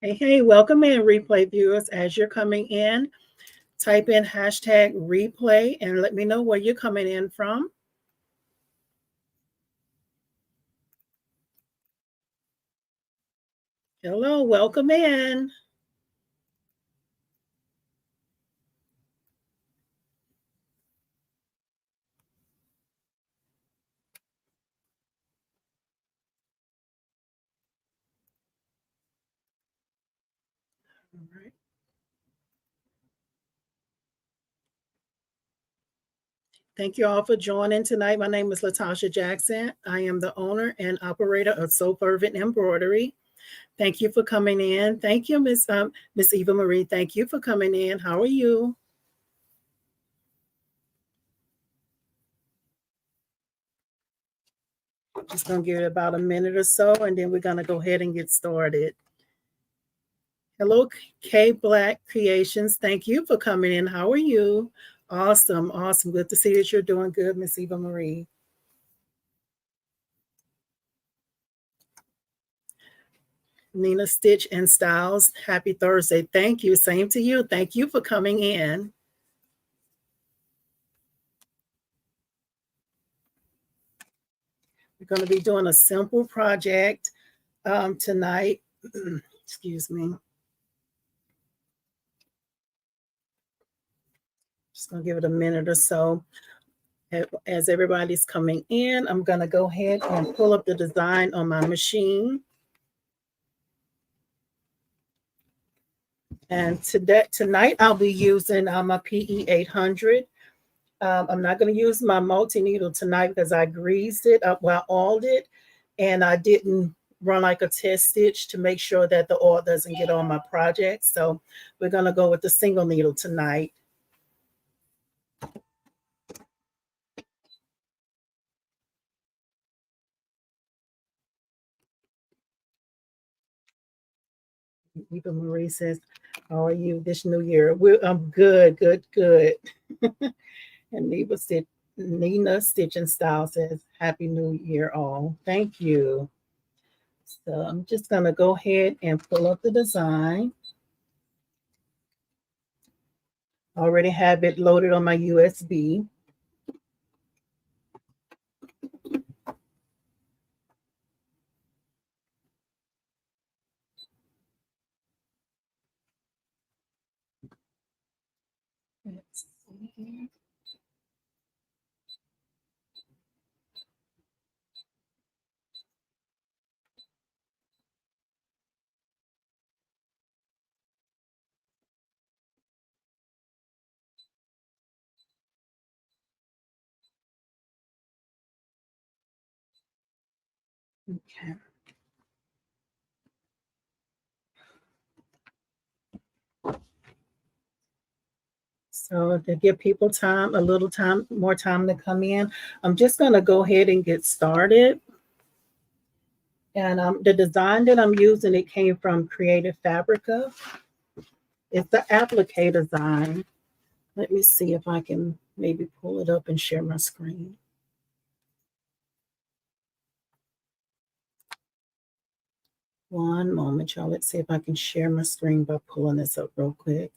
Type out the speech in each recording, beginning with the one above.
Hey, hey, welcome in, replay viewers. As you're coming in, type in hashtag replay and let me know where you're coming in from. Hello, welcome in. All right. Thank you all for joining tonight. My name is Latasha Jackson. I am the owner and operator of So Fervent Embroidery. Thank you for coming in. Thank you, Miss Eva Marie. Thank you for coming in. How are you? Just gonna give it about a minute or so, and then we're gonna go ahead and get started. Hello, K Black Creations. Thank you for coming in. How are you? Awesome, awesome. Good to see that you're doing good, Miss Eva Marie. Nina Stitch and Styles. Happy Thursday. Thank you. Same to you. Thank you for coming in. We're going to be doing a simple project tonight. Excuse me. Just going to give it a minute or so. As everybody's coming in, I'm going to go ahead and pull up the design on my machine. And tonight I'll be using my PE 800. I'm not going to use my multi-needle tonight because I greased it up, well, I oiled it, and I didn't run like a test stitch to make sure that the oil doesn't get on my project. So we're going to go with the single needle tonight. Eva Marie says, how are you this new year? I'm good, good, good. And Nina Stitch and Style says, Happy New Year all. Thank you. So I'm just going to go ahead and pull up the design. I already have it loaded on my USB. Let's see here. Okay. So to give people time, a little time, more time to come in, I'm just going to go ahead and get started. And the design that I'm using, it came from Creative Fabrica. It's the applique design. Let me see if I can maybe pull it up and share my screen. One moment, y'all. Let's see if I can share my screen by pulling this up real quick.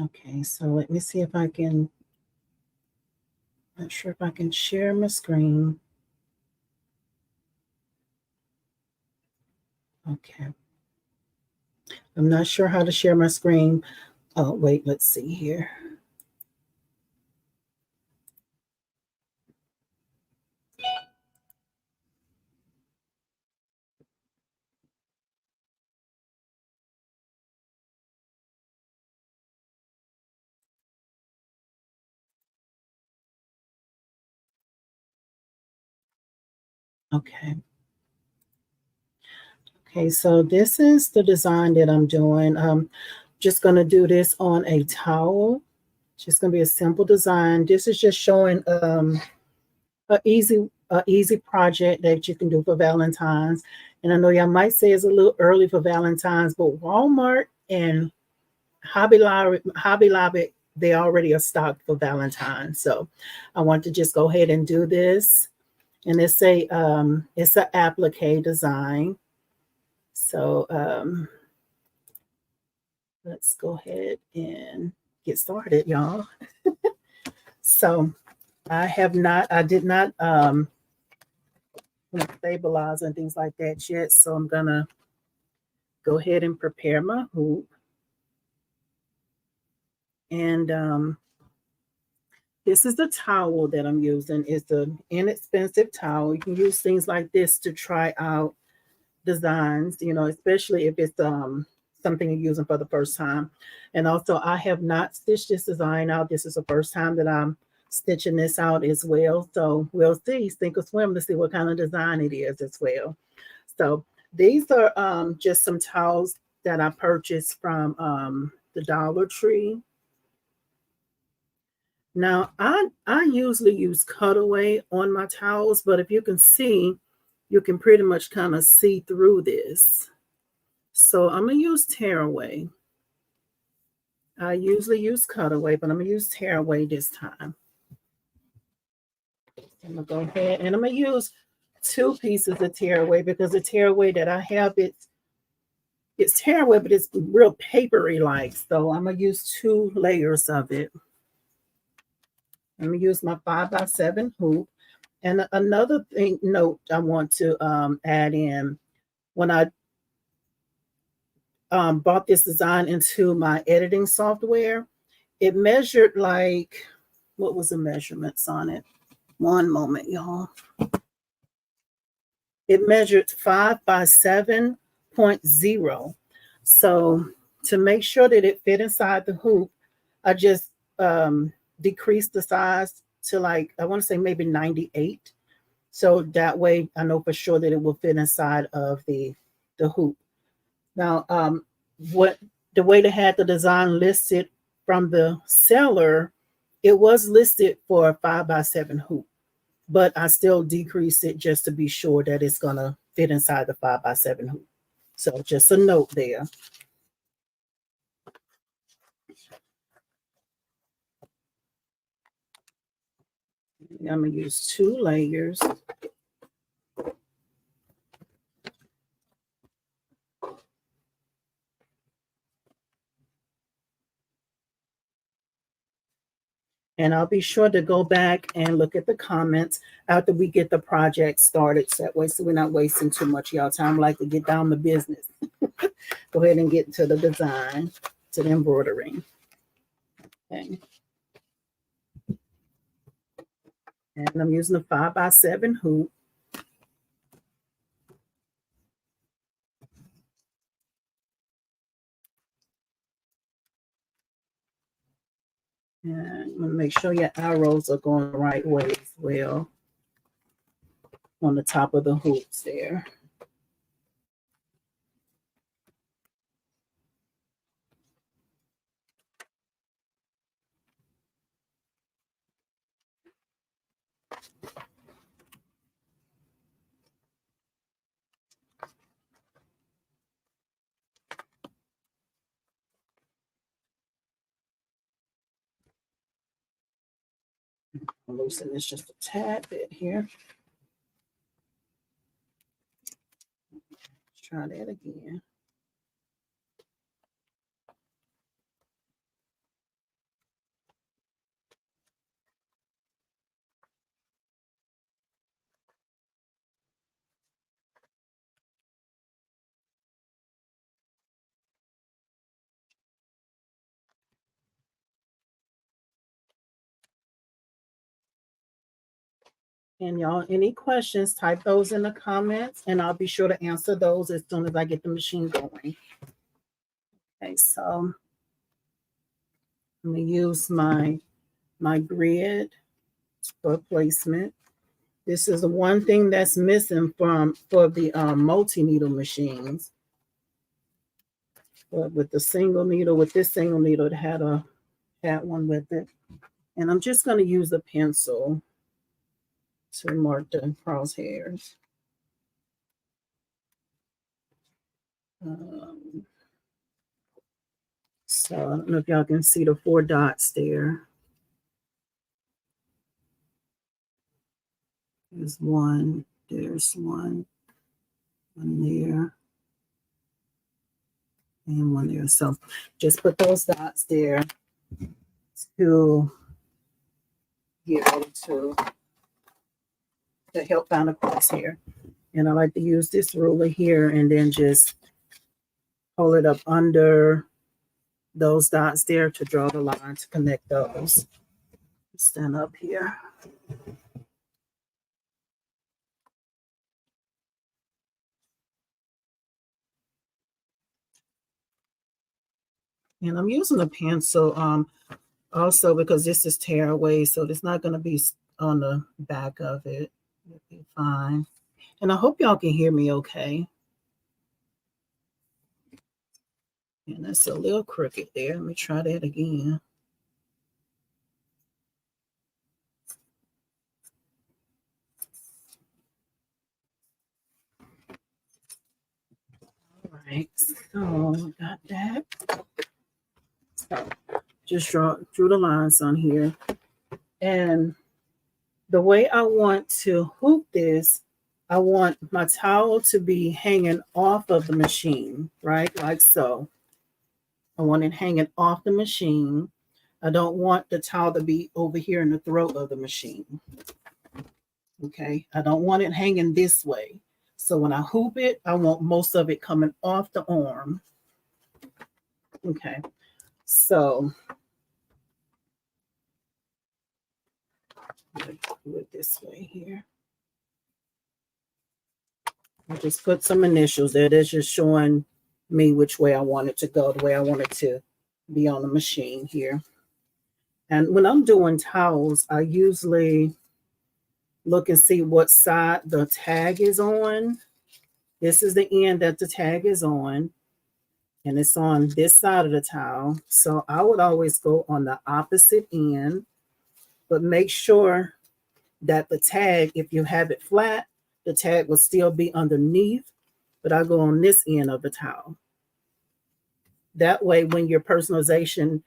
Okay, so let me see if I can, not sure if I can share my screen. Okay. I'm not sure how to share my screen. Oh, wait, let's see here. Okay. Okay, so this is the design that I'm doing. Just going to do this on a towel. Just going to be a simple design. This is just showing a easy project that you can do for Valentine's. And I know y'all might say it's a little early for Valentine's, but Walmart and Hobby Lobby, they already are stocked for Valentine's. So I want to just go ahead and do this. And it's an applique design. So let's go ahead and get started, y'all. So I did not stabilize and things like that yet. So I'm gonna go ahead and prepare my hoop. And this is the towel that I'm using. It's an inexpensive towel. You can use things like this to try out designs, especially if it's something you're using for the first time. And also, I have not stitched this design out. This is the first time that I'm stitching this out as well. So we'll see, sink or swim, to see what kind of design it is as well. So these are just some towels that I purchased from the Dollar Tree. Now, I usually use cutaway on my towels, but if you can see, you can pretty much kind of see through this. So I'm going to use tearaway. I usually use cutaway, but I'm going to use tearaway this time. I'm going to go ahead and I'm going to use 2 pieces of tearaway because the tearaway that I have, it's tearaway, but it's real papery like. So I'm going to use 2 layers of it. I'm going to use my 5x7 hoop. And another note I want to add in, when I bought this design into my editing software, it measured like, what was the measurements on it? One moment, y'all. It measured 5x7.0. So to make sure that it fit inside the hoop, I just decreased the size to like, I want to say maybe 98. So that way I know for sure that it will fit inside of the hoop. Now, what the way they had the design listed from the seller, it was listed for a 5x7 hoop, but I still decreased it just to be sure that it's gonna fit inside the 5x7 hoop. So just a note there. I'm gonna use 2 layers. And I'll be sure to go back and look at the comments after we get the project started. So that way, so we're not wasting too much of y'all time. I like to get down to business. Go ahead and get to the design, to the embroidering. Okay. And I'm using a 5x7 hoop. And I'm going to make sure your arrows are going the right way as well on the top of the hoops there. I'll loosen this just a tad bit here. Let's try that again. And y'all, any questions, type those in the comments and I'll be sure to answer those as soon as I get the machine going. Okay, so I'm going to use my grid for placement. This is the one thing that's missing for the multi-needle machines. But with the single needle, with this single needle, it had one with it. And I'm just going to use a pencil to mark the crosshairs. So I don't know if y'all can see the 4 dots there. There's one, there's one there, and one there. So just put those dots there to get ready to help find a crosshair. And I like to use this ruler here and then just hold it up under those dots there to draw the line to connect those. Stand up here. And I'm using a pencil also because this is tearaway, so it's not going to be on the back of it. It'll be fine. And I hope y'all can hear me okay. And that's a little crooked there. Let me try that again. All right, so got that. So just drew the lines on here. And the way I want to hoop this, I want my towel to be hanging off of the machine, right? Like so. I want it hanging off the machine. I don't want the towel to be over here in the throat of the machine. Okay, I don't want it hanging this way. So when I hoop it, I want most of it coming off the arm. Okay, so do it this way here. I just put some initials there. That's just showing me which way I want it to go, the way I want it to be on the machine here. And when I'm doing towels, I usually look and see what side the tag is on. This is the end that the tag is on, and it's on this side of the towel. So I would always go on the opposite end, but make sure that the tag, if you have it flat, the tag will still be underneath, but I go on this end of the towel. That way, when your personalization,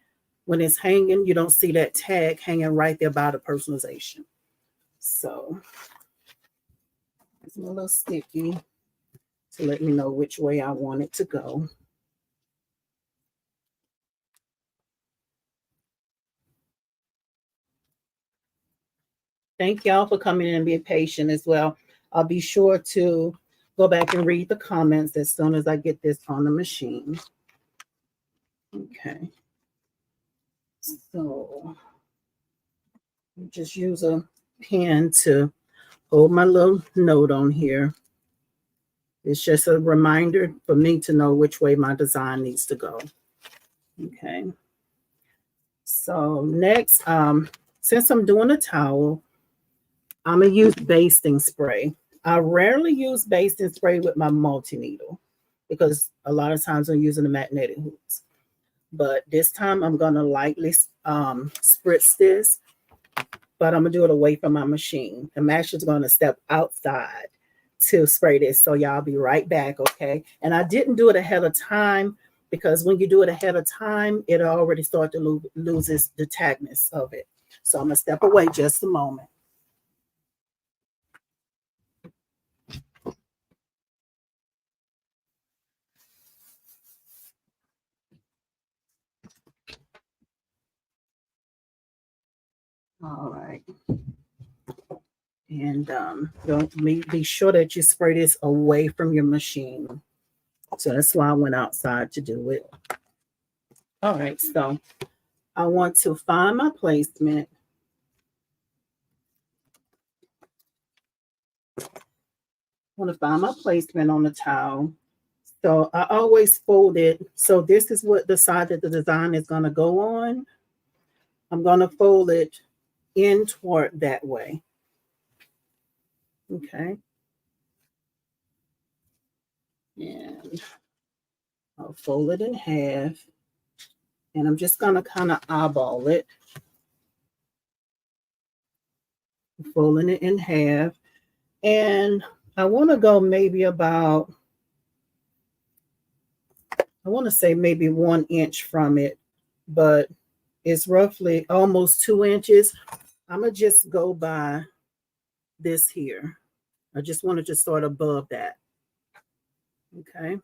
when it's hanging, you don't see that tag hanging right there by the personalization. So it's a little sticky to let me know which way I want it to go. Thank y'all for coming in and being patient as well. I'll be sure to go back and read the comments as soon as I get this on the machine. Okay. So just use a pen to hold my little note on here. It's just a reminder for me to know which way my design needs to go. Okay. So next, since I'm doing a towel, I'm going to use basting spray. I rarely use basting spray with my multi-needle because a lot of times I'm using the magnetic hoops. But this time I'm going to lightly spritz this, but I'm going to do it away from my machine. I'm actually going to step outside to spray this. So y'all be right back, okay? And I didn't do it ahead of time because when you do it ahead of time, it already starts to lose the tagness of it. So I'm going to step away just a moment. All right. And be sure that you spray this away from your machine. So that's why I went outside to do it. All right, so I want to find my placement. I want to find my placement on the towel. So I always fold it. So this is what the side that the design is going to go on. I'm going to fold it in toward that way. Okay. And I'll fold it in half. And I'm just going to kind of eyeball it, folding it in half. And I want to go maybe about, I want to say maybe 1 inch from it, but it's roughly almost 2 inches. I'm going to just go by this here. I just wanted to start above that. Okay.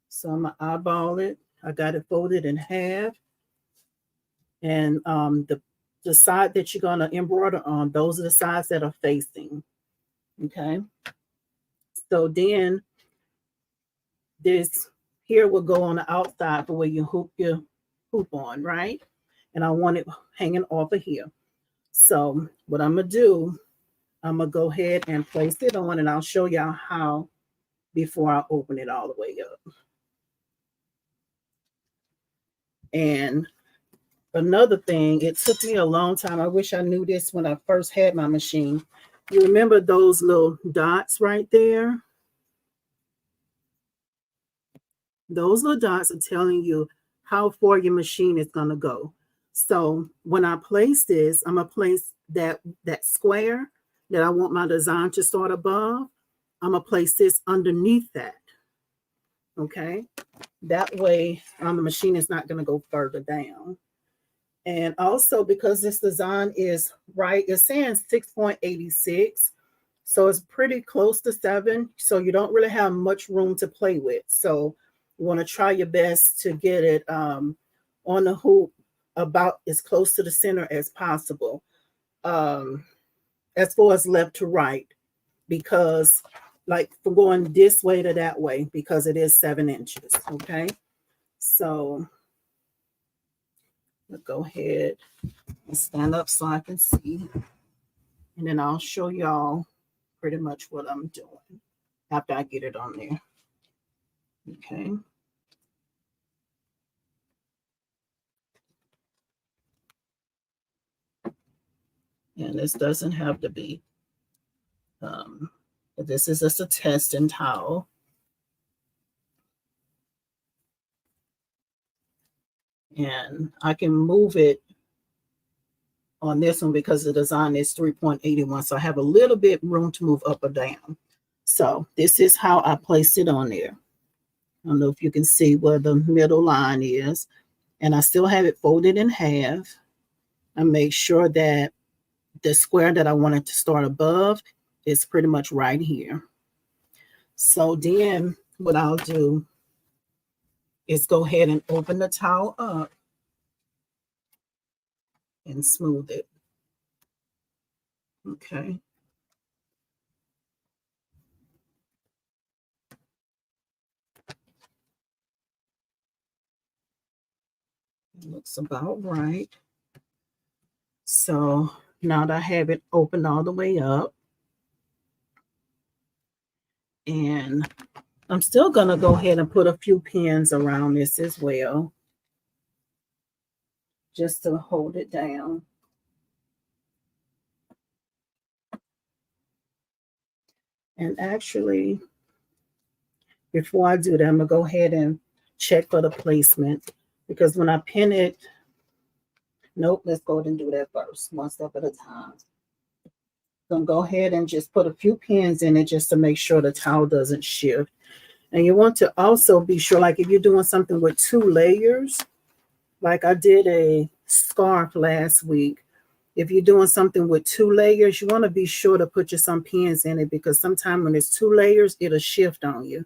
So I'm going to eyeball it. I got it folded in half. And the side that you're going to embroider on, those are the sides that are facing. Okay. So then this here will go on the outside for where you hoop your hoop on, right? And I want it hanging off of here. So what I'm going to do, I'm going to go ahead and place it on, and I'll show y'all how before I open it all the way up. And another thing, it took me a long time. I wish I knew this when I first had my machine. You remember those little dots right there? Those little dots are telling you how far your machine is going to go. So when I place this, I'm going to place that square that I want my design to start above. I'm going to place this underneath that. Okay. That way the machine is not going to go further down. And also because this design is right, it's saying 6.86. So it's pretty close to 7. So you don't really have much room to play with. So you want to try your best to get it on the hoop about as close to the center as possible, as far as left to right, because like for going this way to that way, because it is 7 inches. Okay. So let's go ahead and stand up so I can see. And then I'll show y'all pretty much what I'm doing after I get it on there. Okay. And this doesn't have to be, this is just a testing towel. And I can move it on this one because the design is 3.81. So I have a little bit room to move up or down. So this is how I place it on there. I don't know if you can see where the middle line is. And I still have it folded in half. I make sure that the square that I wanted to start above is pretty much right here. So then what I'll do is go ahead and open the towel up and smooth it. Okay. It looks about right. So now that I have it opened all the way up, and I'm still going to go ahead and put a few pins around this as well, just to hold it down. And actually, before I do that, I'm going to go ahead and check for the placement, because when I pin it, nope, let's go ahead and do that first, one step at a time. So I'm going to go ahead and just put a few pins in it just to make sure the towel doesn't shift. And you want to also be sure, like if you're doing something with 2 layers, like I did a scarf last week. If you're doing something with 2 layers, you want to be sure to put some pins in it, because sometimes when there's 2 layers, it'll shift on you.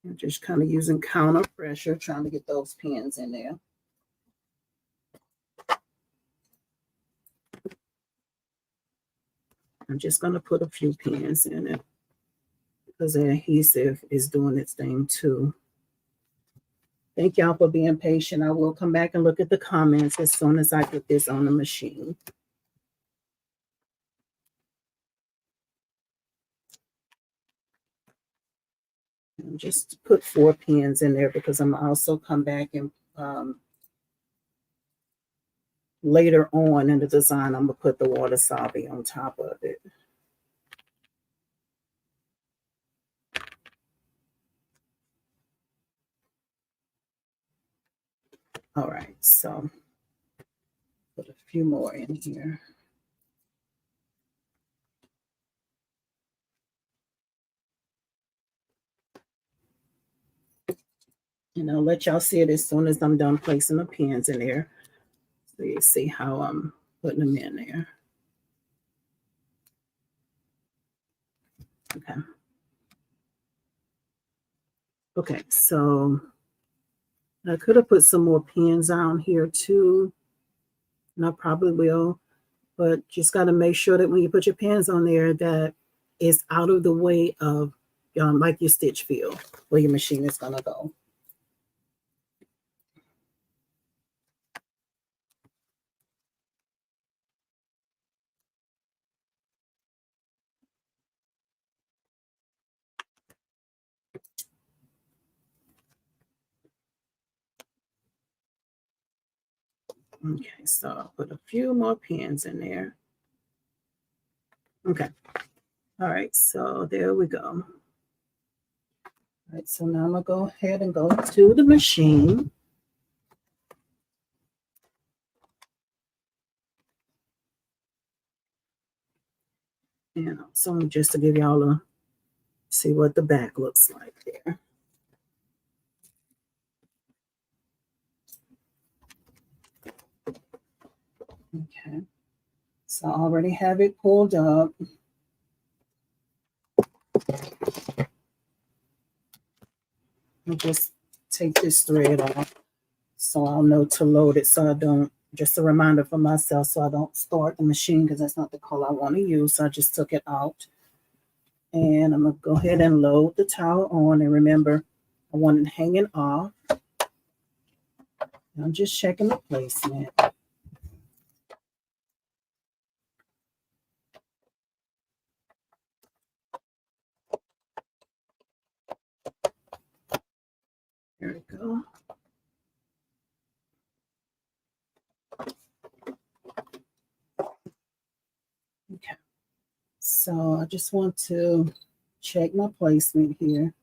I'm just kind of using counter pressure, trying to get those pins in there. I'm just going to put a few pins in it because the adhesive is doing its thing too. Thank y'all for being patient. I will come back and look at the comments as soon as I get this on the machine. And just put 4 pins in there because I'm also come back and later on in the design, I'm gonna put the wasabi on top of it. All right, so put a few more in here. And I'll let y'all see it as soon as I'm done placing the pins in there. So you see how I'm putting them in there. Okay. Okay, so I could have put some more pins on here too. And I probably will, but just got to make sure that when you put your pins on there that it's out of the way of like your stitch field where your machine is going to go. Okay, so I'll put a few more pins in there. Okay. All right, so there we go. All right, so now I'm going to go ahead and go to the machine. And so just to give y'all a see what the back looks like there. Okay, so I already have it pulled up. I'll just take this thread off so I'll know to load it so I don't, just a reminder for myself so I don't start the machine because that's not the color I want to use. So I just took it out. And I'm going to go ahead and load the towel on. And remember, I want it hanging off. I'm just checking the placement. There we go. Okay. So I just want to check my placement here.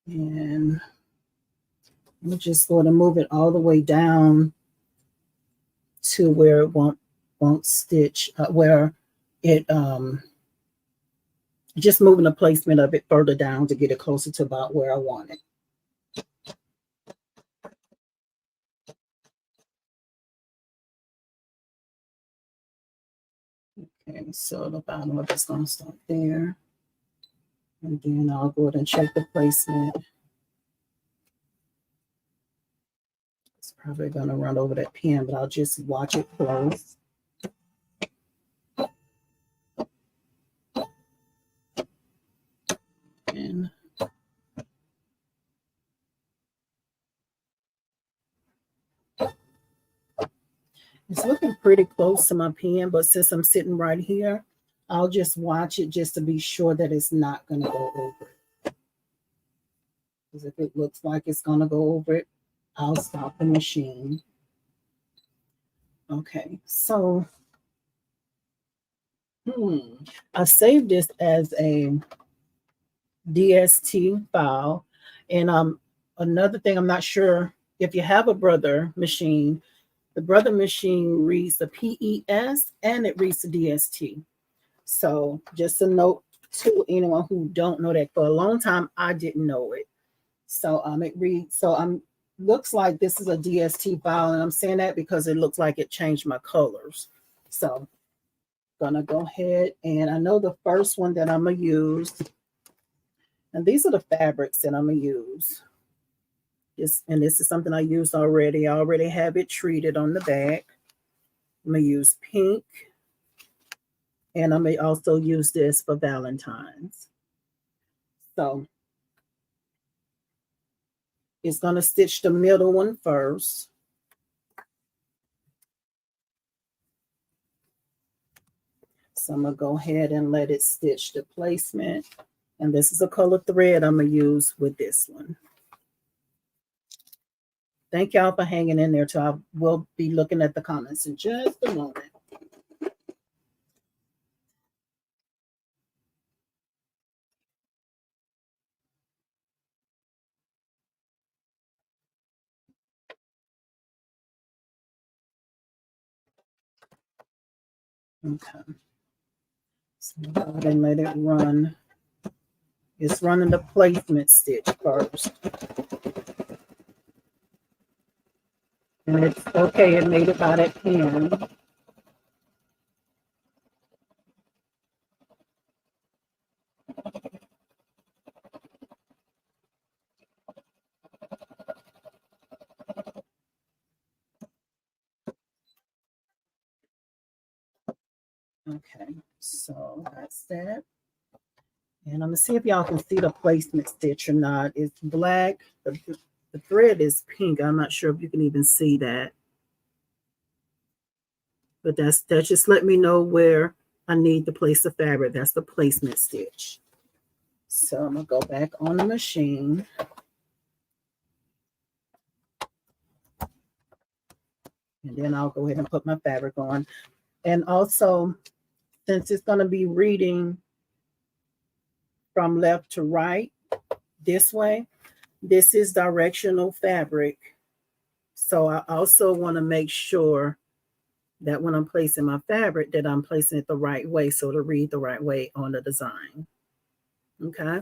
And I'm just going to move it all the way down to where it won't stitch, where it just moving the placement of it further down to get it closer to about where I want it. Okay, so the bottom of it's going to start there. And then I'll go ahead and check the placement. It's probably going to run over that pin, but I'll just watch it close. And it's looking pretty close to my pen, but since I'm sitting right here, I'll just watch it just to be sure that it's not going to go over it. Because if it looks like it's going to go over it, I'll stop the machine. Okay, so I saved this as a DST file. And another thing, I'm not sure if you have a Brother machine, the Brother machine reads the PES and it reads the DST. So just a note to anyone who don't know that. For a long time, I didn't know it. So it reads, so looks like this is a DST file, and I'm saying that because it looks like it changed my colors. So gonna go ahead, and I know the first one that I'm gonna use, and these are the fabrics that I'm gonna use. And this is something I used already. I already have it treated on the back. I'm gonna use pink, and I may also use this for Valentine's. So it's gonna stitch the middle one first. So I'm gonna go ahead and let it stitch the placement. And this is a color thread I'm gonna use with this one. Thank y'all for hanging in there too. I will be looking at the comments in just a moment. Okay. So go ahead and let it run. It's running the placement stitch first. And it's okay, it made it by that end. Okay, so that's that. And I'm gonna see if y'all can see the placement stitch or not. It's black. The thread is pink. I'm not sure if you can even see that. But that just let me know where I need to place the fabric. That's the placement stitch. So I'm gonna go back on the machine. And then I'll go ahead and put my fabric on. And also, since it's gonna be reading from left to right this way, this is directional fabric. So I also want to make sure that when I'm placing my fabric, that I'm placing it the right way, so to read the right way on the design. Okay.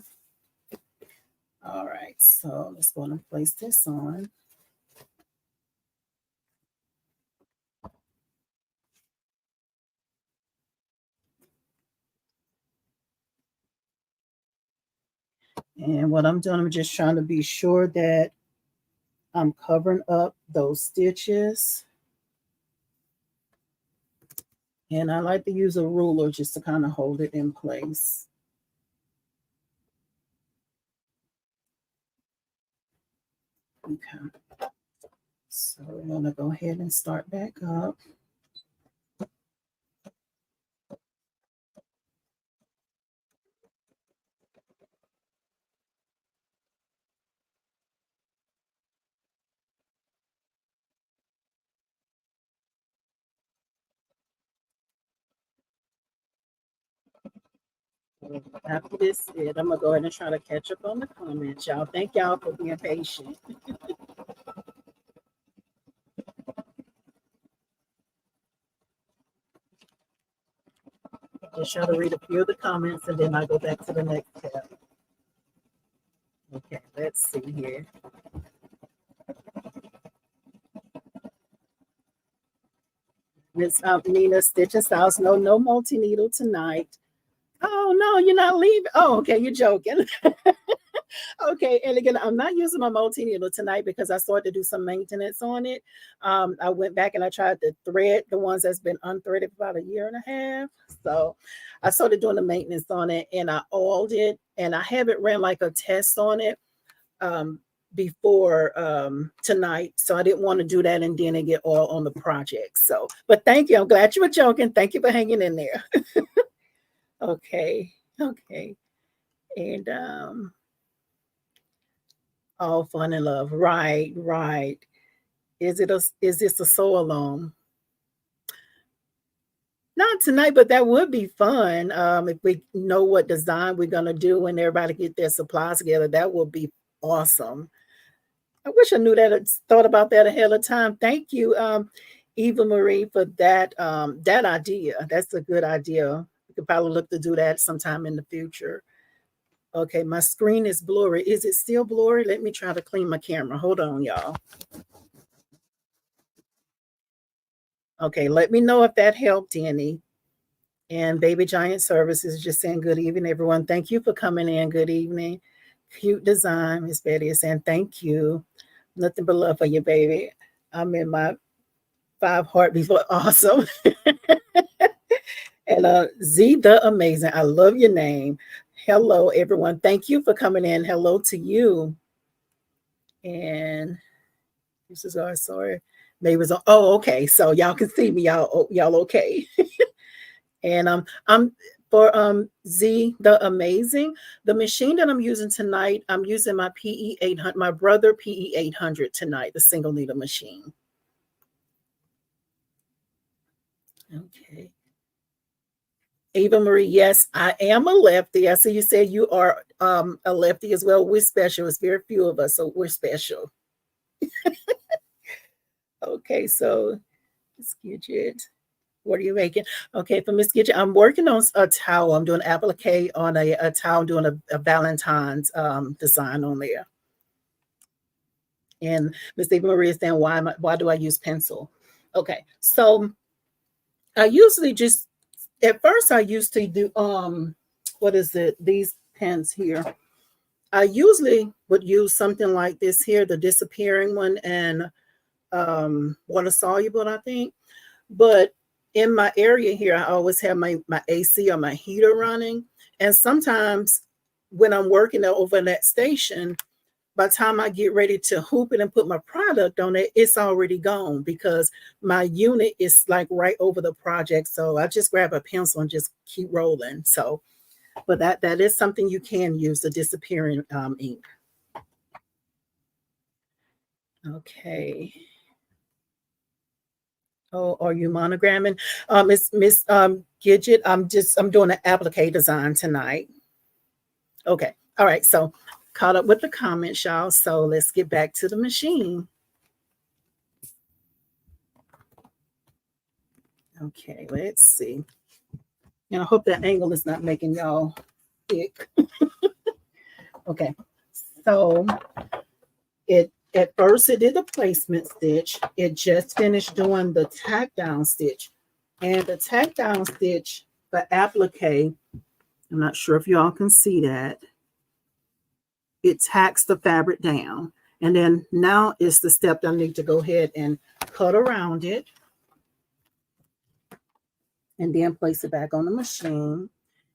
All right, so let's go and place this on. And what I'm doing, I'm just trying to be sure that I'm covering up those stitches. And I like to use a ruler just to kind of hold it in place. Okay. So we're going to go ahead and start back up. After this, I'm going to go ahead and try to catch up on the comments, y'all. Thank y'all for being patient. Just try to read a few of the comments and then I'll go back to the next step. Okay, let's see here. Miss Nina Stitch and Styles, no multi-needle tonight. Oh, no, you're not leaving. Oh, okay, you're joking. Okay, and again, I'm not using my multi-needle tonight because I started to do some maintenance on it. I went back and I tried to thread the ones that's been unthreaded for about a year and a half. So I started doing the maintenance on it and I oiled it and I haven't ran like a test on it before tonight. So I didn't want to do that and then it get oil on the project. So, but thank you. I'm glad you were joking. Thank you for hanging in there. Okay. And all fun and love. Right. Is this a sew along? Not tonight, but that would be fun. If we know what design we're gonna do and everybody get their supplies together, that would be awesome. I wish I knew that, thought about that ahead of time. Thank you, Eva Marie, for that idea. That's a good idea. We could probably look to do that sometime in the future. Okay, my screen is blurry. Is it still blurry? Let me try to clean my camera. Hold on, y'all. Okay, let me know if that helped any. And Baby Giant Services just saying good evening, everyone. Thank you for coming in. Good evening. Cute design. Miss Betty is saying thank you. Nothing but love for you, baby. I'm in my 5 heartbeats. Awesome. And Z the Amazing. I love your name. Hello, everyone. Thank you for coming in. Hello to you. And this is our sorry. Maybe it's on. Oh, okay. So y'all can see me. Y'all okay. And I'm for Z the Amazing, the machine that I'm using tonight, I'm using my PE 800, my brother PE 800 tonight, the single needle machine. Okay. Ava Marie, yes, I am a lefty. I see you said you are a lefty as well. We're special. It's very few of us, so we're special. Okay, so Miss Gidget, what are you making? Okay, for Miss Gidget, I'm working on a towel. I'm doing applique on a towel. I'm doing a Valentine's design on there. And Miss Eva Marie is saying, why do I use pencil? Okay, so I usually just at first I used to do what is it? These pens here. I usually would use something like this here, the disappearing one, and water soluble, I think. But in my area here, I always have my AC or my heater running. And sometimes when I'm working over in that station, by the time I get ready to hoop it and put my product on it, it's already gone because my unit is like right over the project. So I just grab a pencil and just keep rolling. So, but that is something you can use, the disappearing ink. Okay. Oh, are you monogramming? Miss Gidget, I'm doing an applique design tonight. Okay. All right. So caught up with the comments, y'all. So let's get back to the machine. Okay, let's see. And I hope that angle is not making y'all thick. Okay. So it at first it did a placement stitch. It just finished doing the tack down stitch. And the tack down stitch for applique, I'm not sure if y'all can see that. It tacks the fabric down. And then now is the step that I need to go ahead and cut around it and then place it back on the machine.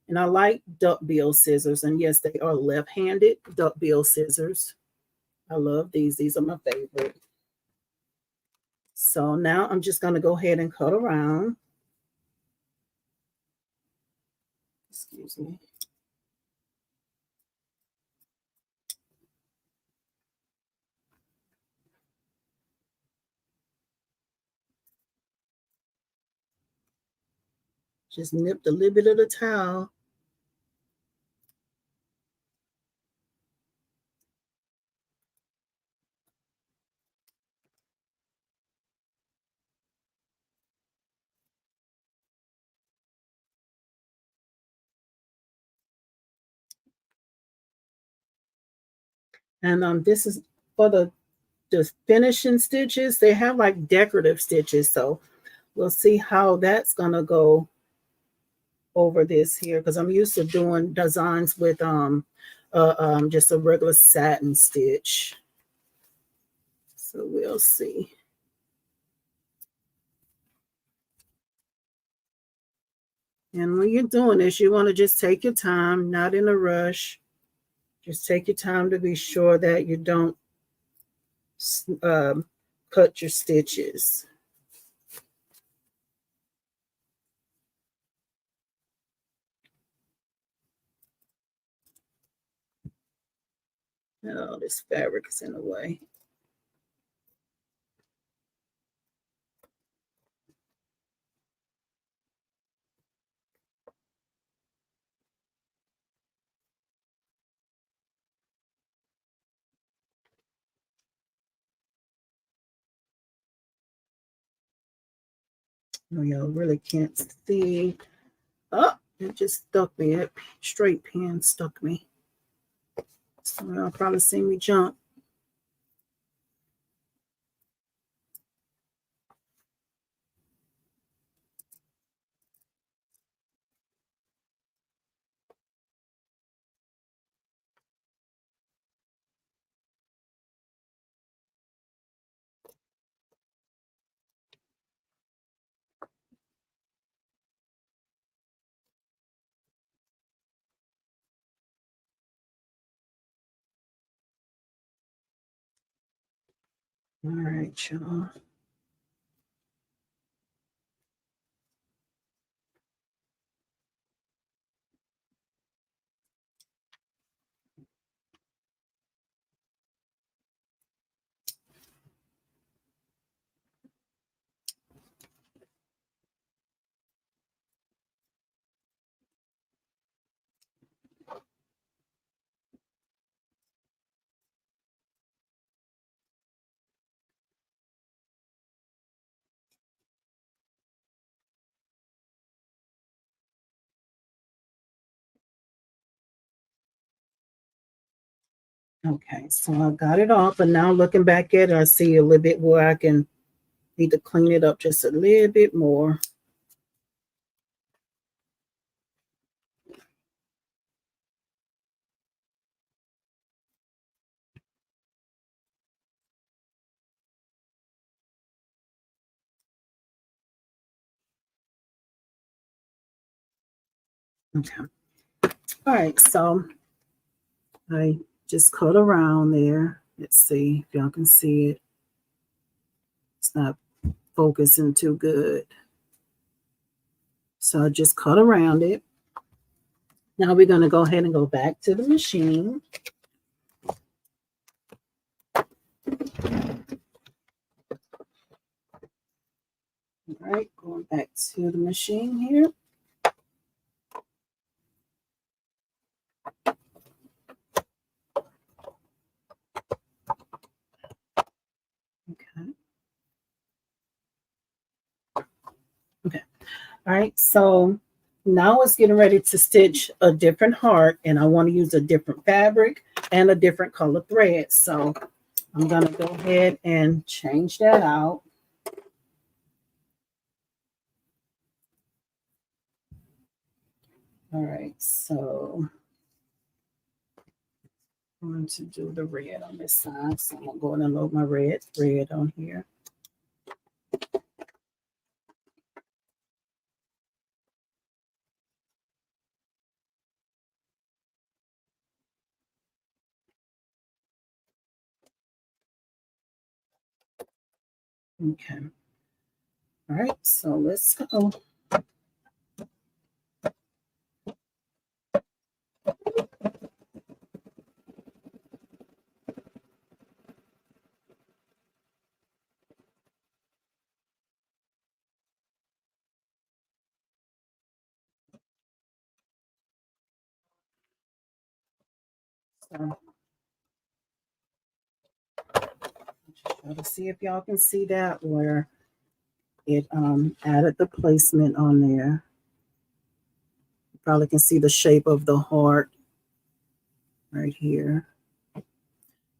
And I like duckbill scissors. And yes, they are left-handed duckbill scissors. I love these. These are my favorite. So now I'm just going to go ahead and cut around. Excuse me. Just nipped a little bit of the towel. And this is for the finishing stitches. They have like decorative stitches. So we'll see how that's going to go over this here because I'm used to doing designs with just a regular satin stitch. So we'll see. And when you're doing this, you want to just take your time, not in a rush. Just take your time to be sure that you don't cut your stitches. Oh, this fabric is in the way. Oh, y'all really can't see. Oh, it just stuck me. That straight pen stuck me. So y'all probably see me jump. All right, y'all. Okay, so I got it off, but now looking back at it, I see a little bit where I can need to clean it up just a little bit more. Okay. All right, so I just cut around there. Let's see if y'all can see it. It's not focusing too good. So I just cut around it. Now we're going to go ahead and go back to the machine. All right, going back to the machine here. Okay. Okay. All right, so now it's getting ready to stitch a different heart, and I want to use a different fabric and a different color thread. So I'm going to go ahead and change that out. All right, so I'm going to do the red on this side. So I'm going to load my red thread on here. Okay. All right, so let's go. So just try to see if y'all can see that where it added the placement on there. You probably can see the shape of the heart right here.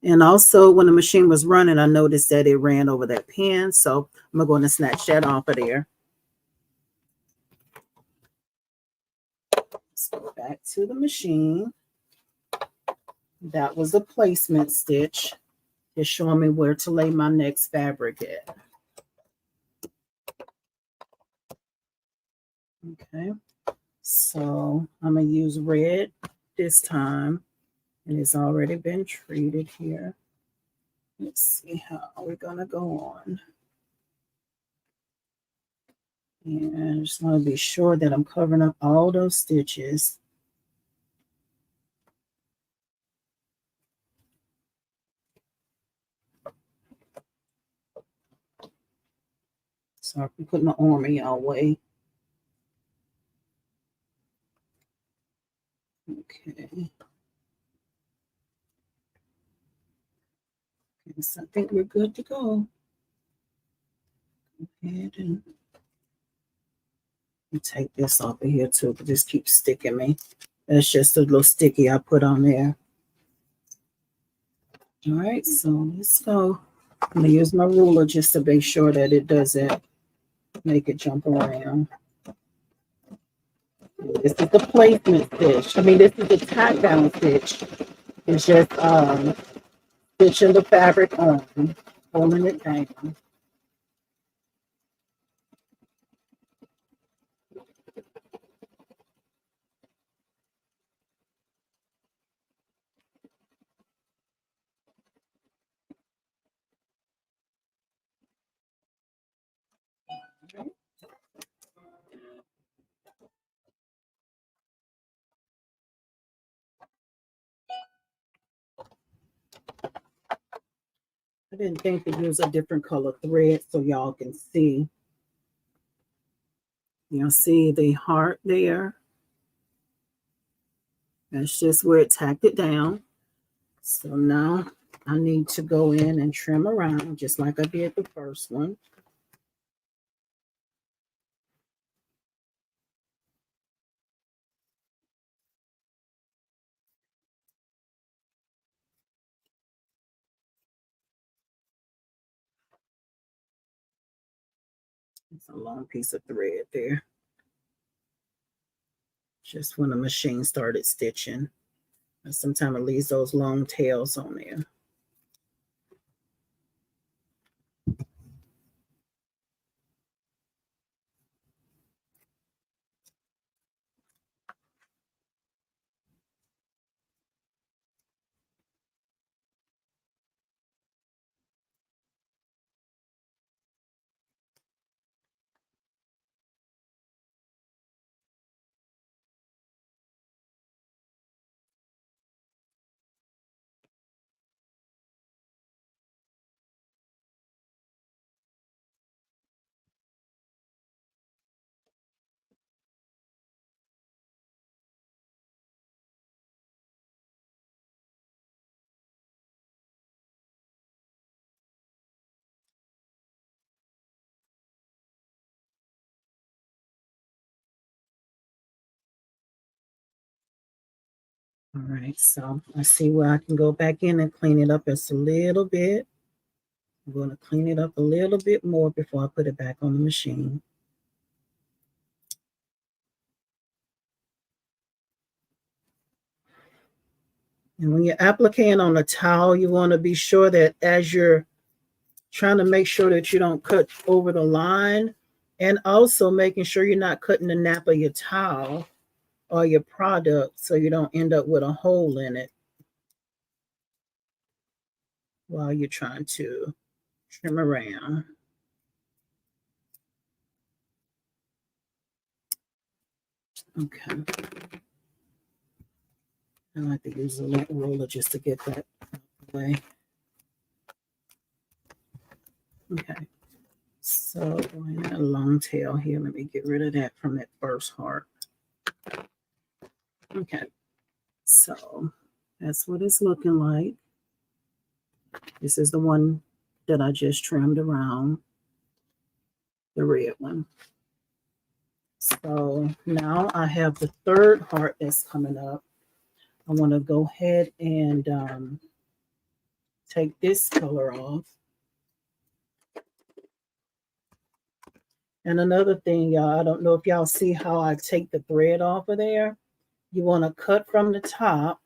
And also when the machine was running, I noticed that it ran over that pin. So I'm going to snatch that off of there. Let's go back to the machine. That was a placement stitch. It's showing me where to lay my next fabric at. Okay, so I'm gonna use red this time, and it's already been treated here. Let's see how we're gonna go on. And I just want to be sure that I'm covering up all those stitches. So I can put my arm in y'all way. Okay. Okay, so I think we're good to go. Go ahead and take this off of here too, but this keeps sticking me. That's just a little sticky I put on there. All right, so let's go. I'm gonna use my ruler just to make sure that it doesn't make it jump around. This is the placement stitch. I mean, this is the tack down stitch. It's just stitching the fabric on, pulling it down. I didn't think to use a different color thread so y'all can see. You'll see the heart there. That's just where it tacked it down. So now I need to go in and trim around just like I did the first one. It's a long piece of thread there. Just when the machine started stitching. And sometimes it leaves those long tails on there. All right, so I see where I can go back in and clean it up just a little bit. I'm going to clean it up a little bit more before I put it back on the machine. And when you're appliquing on a towel, you want to be sure that as you're trying to make sure that you don't cut over the line, and also making sure you're not cutting the nap of your towel or your product so you don't end up with a hole in it while you're trying to trim around. Okay. I like to use a lint roller just to get that away. Okay. So in that long tail here, let me get rid of that from that first heart. Okay. So that's what it's looking like. This is the one that I just trimmed around, the red one. So now I have the third heart that's coming up. I want to go ahead and take this color off. And another thing, y'all, I don't know if y'all see how I take the thread off of there. You want to cut from the top.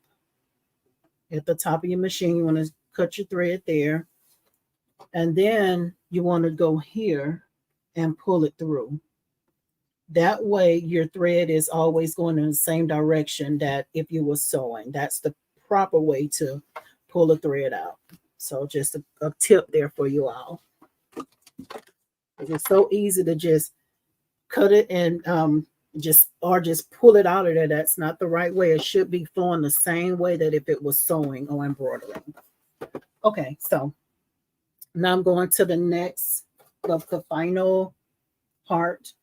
At the top of your machine, you want to cut your thread there. And then you want to go here and pull it through. That way your thread is always going in the same direction that if you were sewing. That's the proper way to pull a thread out. So just a tip there for you all. It's so easy to just cut it and just pull it out of there. That's not the right way. It should be flowing the same way that if it was sewing or embroidering. Okay, so now I'm going to the next of the final part,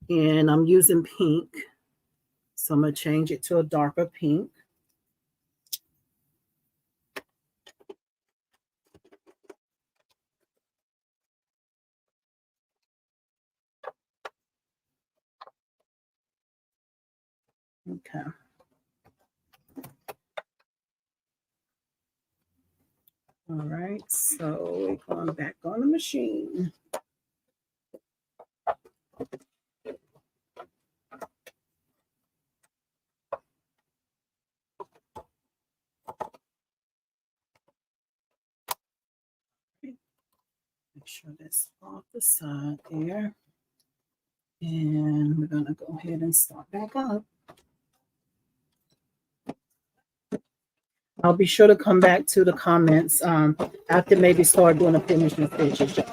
and I'm using pink. So I'm going to change it to a darker pink. Okay. All right, so we're going back on the machine. Make sure that's off the side there. And we're going to go ahead and start back up. I'll be sure to come back to the comments after maybe start doing the finishing stitches. All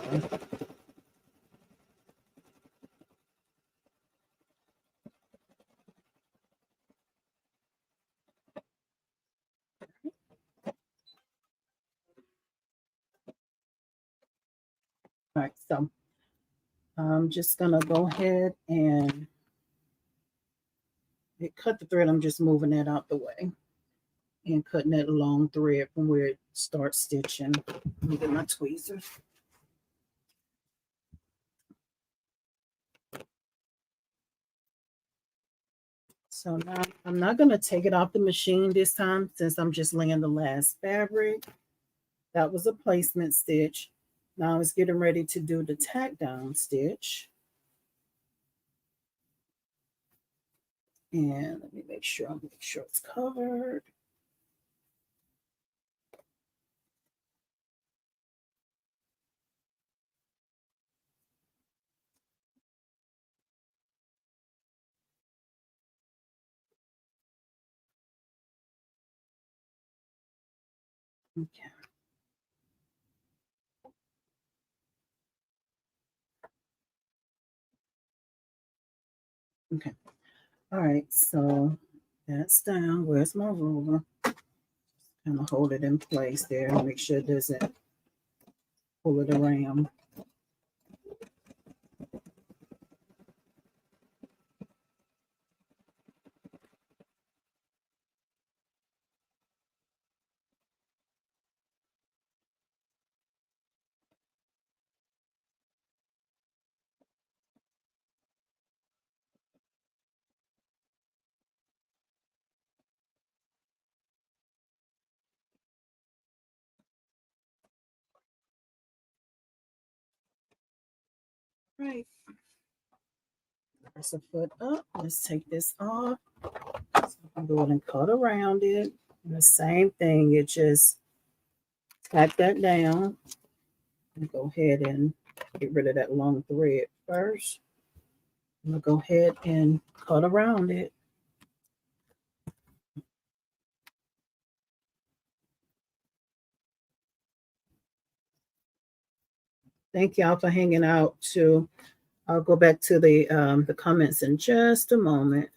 right, so I'm just going to go ahead and cut the thread. I'm just moving that out the way and cutting that long thread from where it starts stitching. Let me get my tweezers. So now I'm not going to take it off the machine this time since I'm just laying the last fabric. That was a placement stitch. Now it's getting ready to do the tack down stitch. And let me make sure it's covered. Okay. Okay. All right. So that's down. Where's my ruler? Kind of hold it in place there and make sure it doesn't pull it around. Right. There's a foot up. Let's take this off. So I'm going and cut around it. And the same thing, you just tack that down and go ahead and get rid of that long thread first. I'm gonna go ahead and cut around it. Thank y'all for hanging out too. I'll go back to the comments in just a moment.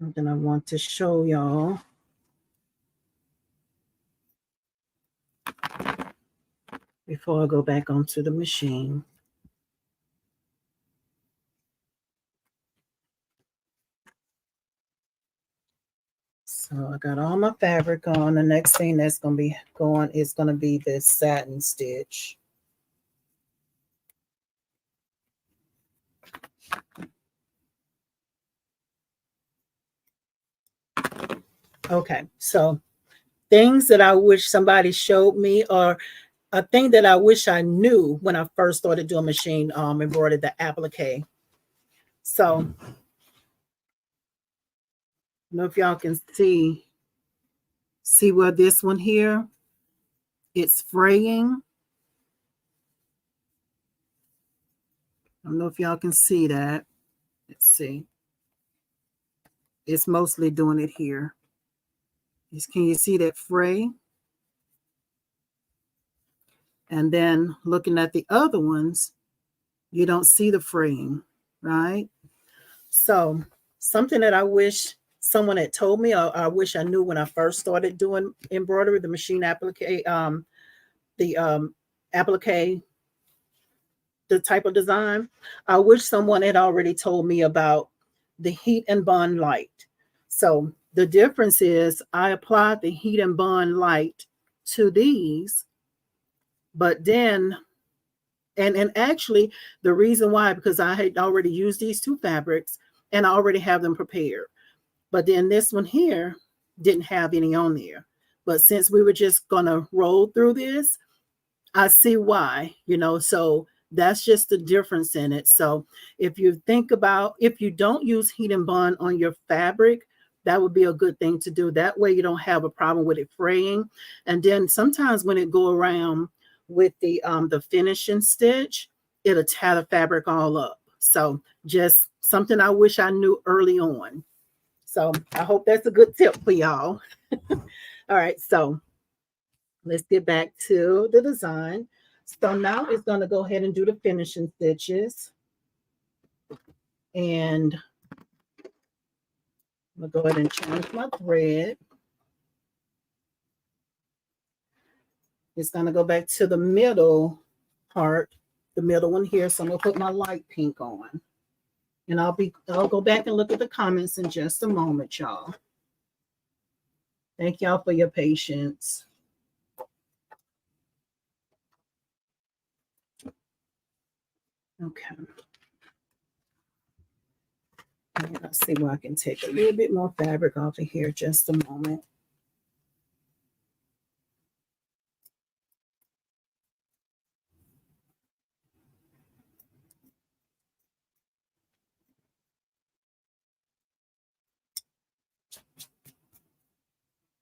Something I want to show y'all. Before I go back onto the machine. So I got all my fabric on. The next thing that's going to be going is going to be this satin stitch. Okay, so things that I wish somebody showed me, or a thing that I wish I knew when I first started doing machine embroidery, the applique. So, I don't know if y'all can see where this one here, it's fraying. I don't know if y'all can see that. Let's see. It's mostly doing it here. Can you see that fray? And then looking at the other ones, you don't see the fraying, right? So something that I wish someone had told me, or I wish I knew when I first started doing embroidery, the machine applique, applique, the type of design, I wish someone had already told me about the heat and bond light. So the difference is I applied the heat and bond light to these, but then and actually the reason why, because I had already used these two fabrics and I already have them prepared. But then this one here didn't have any on there. But since we were just gonna roll through this, I see why, so That's just the difference in it. So if you think about, if you don't use heat and bond on your fabric, that would be a good thing to do. That way you don't have a problem with it fraying. And then sometimes when it go around with the finishing stitch, it'll tear the fabric all up. So just something I wish I knew early on. So I hope that's a good tip for y'all. All right, so let's get back to the design. So now it's going to go ahead and do the finishing stitches. And I'm going to go ahead and change my thread. It's going to go back to the middle part, the middle one here. So I'm going to put my light pink on. And I'll go back and look at the comments in just a moment, y'all. Thank y'all for your patience. Okay. And let's see where I can take a little bit more fabric off of here. Just a moment.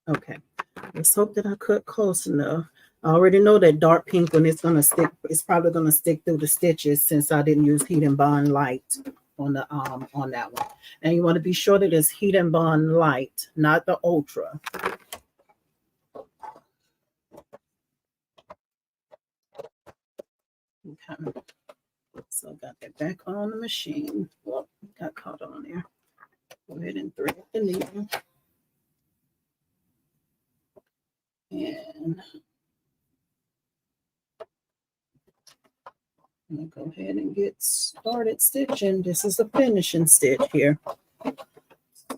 Okay. Let's hope that I cut close enough. I already know that dark pink one is gonna stick. It's probably gonna stick through the stitches since I didn't use heat and bond light on the on that one. And you want to be sure that it's heat and bond light, not the ultra. Okay. So I got that back on the machine. Well, got caught on there. Go ahead and thread the needle. And I'm gonna go ahead and get started stitching. This is the finishing stitch here.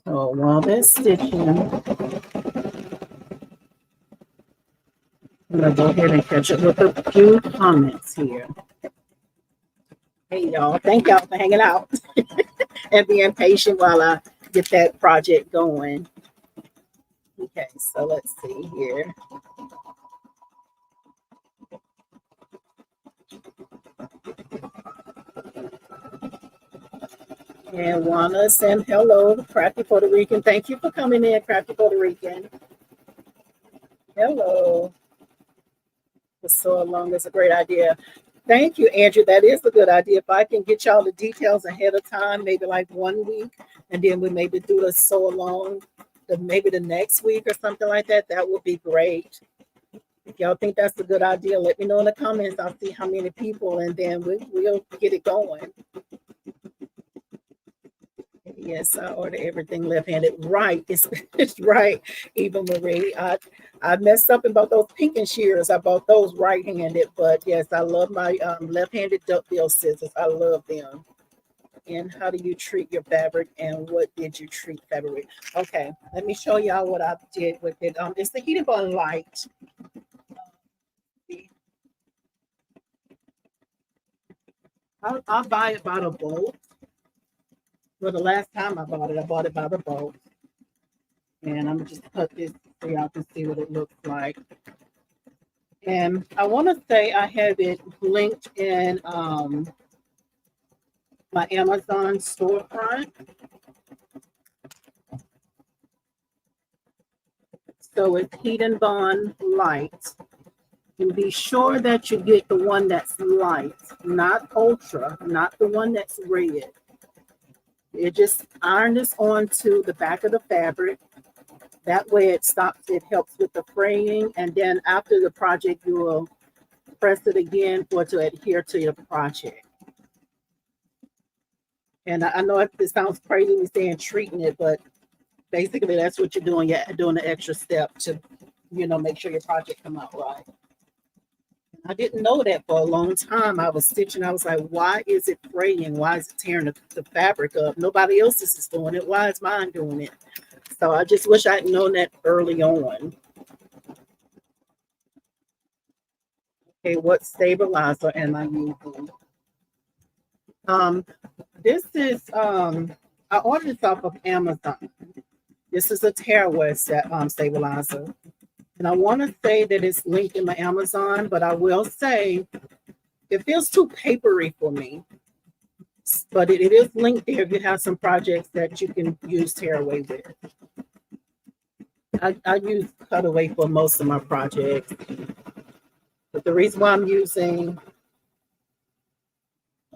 So while that's stitching, I'm gonna go ahead and catch up with a few comments here. Hey y'all, thank y'all for hanging out and being patient while I get that project going. Okay, so let's see here. And wanna send hello to Crafty Puerto Rican. Thank you for coming in, Crafty Puerto Rican. Hello. For so long is a great idea. Thank you, Andrew. That is a good idea. If I can get y'all the details ahead of time, maybe like 1 week, and then we maybe do the sew along maybe the next week or something like that, that would be great. If y'all think that's a good idea, let me know in the comments. I'll see how many people, and then we'll get it going. Yes, I order everything left-handed. Right, it's right. Eva Marie, I messed up about those pinking shears. I bought those right-handed, but yes, I love my left-handed duckbill scissors. I love them. And how do you treat your fabric, and what did you treat fabric with? Okay, let me show y'all what I did with it. It's the Heat and Bond Light. I'll buy it by the bolt. Well, the last time I bought it by the bolt. And I'm just cut this so y'all can see what it looks like. And I want to say I have it linked in my Amazon storefront. So it's Heat and Bond Light. And be sure that you get the one that's light, not ultra, not the one that's red. It just iron this onto the back of the fabric. That way it stops, it helps with the fraying. And then after the project, you will press it again for it to adhere to your project. And I know it sounds crazy me saying treating it, but basically that's what you're doing. You're doing the extra step to, make sure your project come out right. I didn't know that for a long time. I was stitching. I was like, why is it fraying? Why is it tearing the fabric up? Nobody else is doing it. Why is mine doing it? So I just wish I'd known that early on. Okay, what stabilizer am I using? This is, I ordered this off of Amazon. This is a tearaway stabilizer. And I want to say that it's linked in my Amazon, but I will say it feels too papery for me. But it is linked there if you have some projects that you can use tearaway with. I use cutaway for most of my projects. But the reason why I'm using,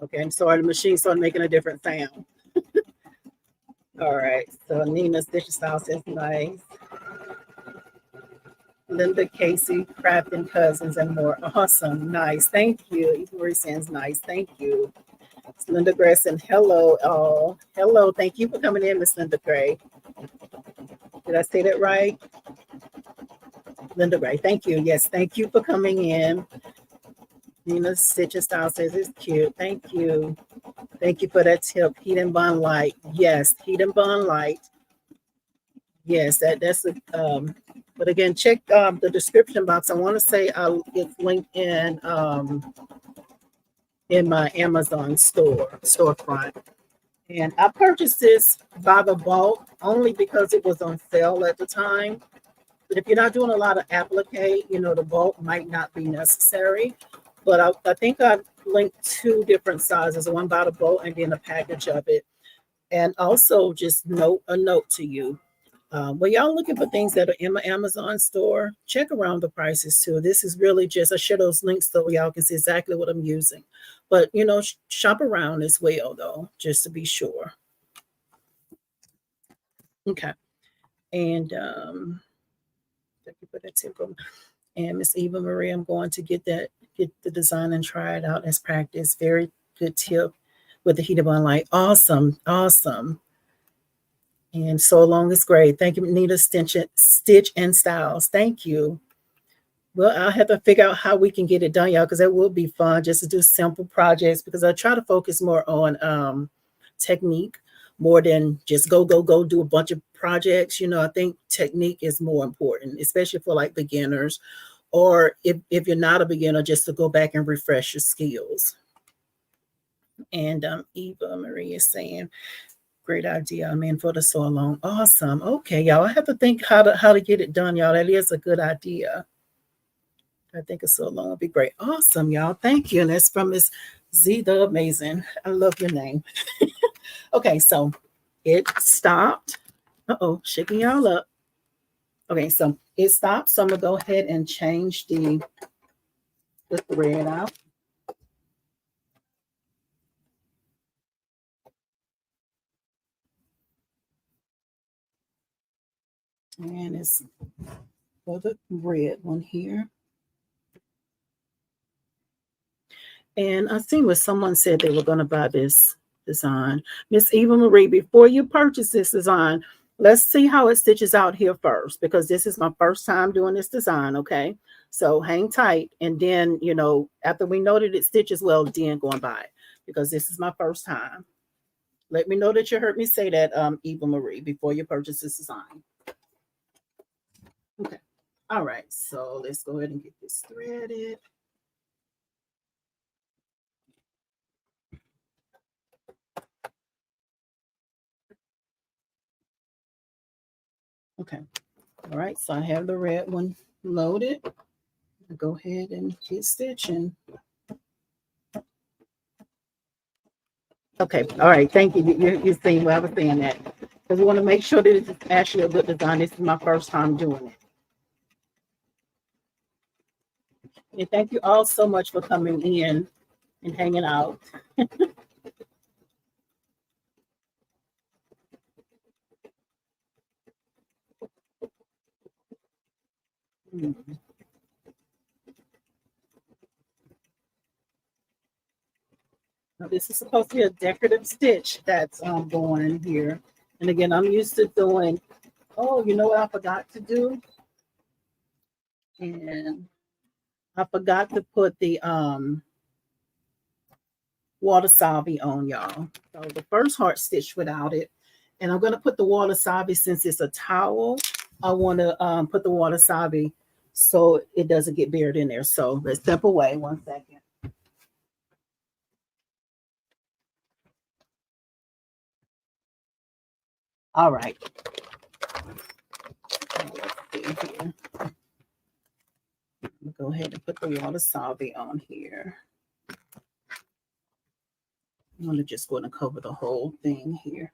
okay, I'm sorry, the machine started making a different sound. All right, so Nina Stitch Style says nice. Linda Casey, Craft and Cousins, and more. Awesome, nice, thank you. Eva Marie Sands, nice, thank you. It's Linda Grayson, hello, all. Hello, thank you for coming in, Miss Linda Gray. Did I say that right? Linda Gray, thank you. Yes, thank you for coming in. Nina Stitch Style says it's cute. Thank you. Thank you for that tip. Heat and bond light. Yes, heat and bond light. Yes, that's a but again, check the description box. I want to say it's linked in my Amazon storefront. And I purchased this by the bulk only because it was on sale at the time. But if you're not doing a lot of applique, you know, the bulk might not be necessary. But I think I've linked two different sizes, one by the bulk and then a package of it. And also just a note to you. When y'all looking for things that are in my Amazon store, check around the prices too. This is really just, I share those links so y'all can see exactly what I'm using. But, you know, shop around as well, though, just to be sure. Okay. And thank you for that tip. And Miss Eva Marie, I'm going to get the design and try it out as practice. Very good tip with the heat of light. Awesome. Awesome. And so long is great. Thank you, Nita Stitch and Styles. Thank you. Well, I'll have to figure out how we can get it done, y'all, because that will be fun just to do simple projects because I try to focus more on technique more than just go do a bunch of projects. You know, I think technique is more important, especially for like beginners or if you're not a beginner, just to go back and refresh your skills. And Eva Marie is saying, great idea. I'm in for the so long. Awesome. Okay, y'all. I have to think how to get it done, y'all. That is a good idea. I think a so long will be great. Awesome, y'all. Thank you. And that's from Miss Z the Amazing. I love your name. Okay, so it stopped. Uh-oh, shaking y'all up. Okay, so it stopped. So I'm gonna go ahead and change the thread out. And it's for the red one here. And I seen what someone said they were going to buy this design. Miss Eva Marie, before you purchase this design, let's see how it stitches out here first, because this is my first time doing this design, okay? So hang tight, and then, you know, after we know that it stitches well, then go and buy it, because this is my first time. Let me know that you heard me say that, Eva Marie, before you purchase this design. Okay. All right, so let's go ahead and get this threaded. Okay. All right, so I have the red one loaded. I'll go ahead and get stitching. Okay, all right, thank you. You're seeing what I was saying that. Because we want to make sure that it's actually a good design. This is my first time doing it. And thank you all so much for coming in and hanging out. Now, this is supposed to be a decorative stitch that's going in here. And again, I'm used to doing, oh, you know what I forgot to do? And I forgot to put the wasabi on, y'all. So the first heart stitch without it. And I'm going to put the wasabi, since it's a towel, I want to put the wasabi so it doesn't get buried in there. So let's step away 1 second. All right. Let's see here. Go ahead and put the wasabi on here. I'm just going to cover the whole thing here.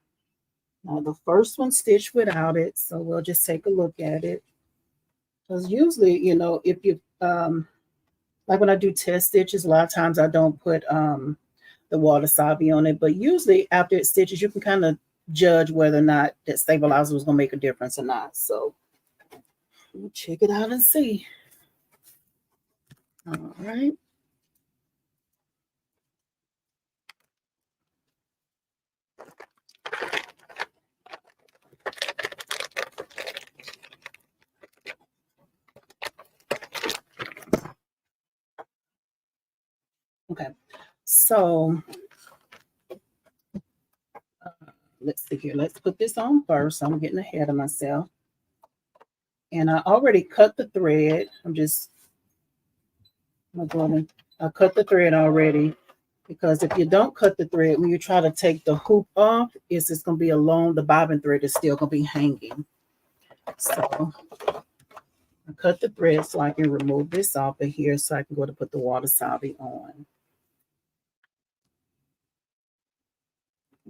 Now the first one stitched without it, so we'll just take a look at it. Because usually, you know, if you like when I do test stitches, a lot of times I don't put the wasabi on it, but usually after it stitches, you can kind of judge whether or not that stabilizer was going to make a difference or not. So we'll check it out and see. All right. Okay. So let's see here. Let's put this on first. I'm getting ahead of myself. And I already cut the thread. I cut the thread already, because if you don't cut the thread, when you try to take the hoop off, it's just going to be along the bobbin thread is still going to be hanging. So I cut the thread so I can remove this off of here so I can go to put the wasabi on.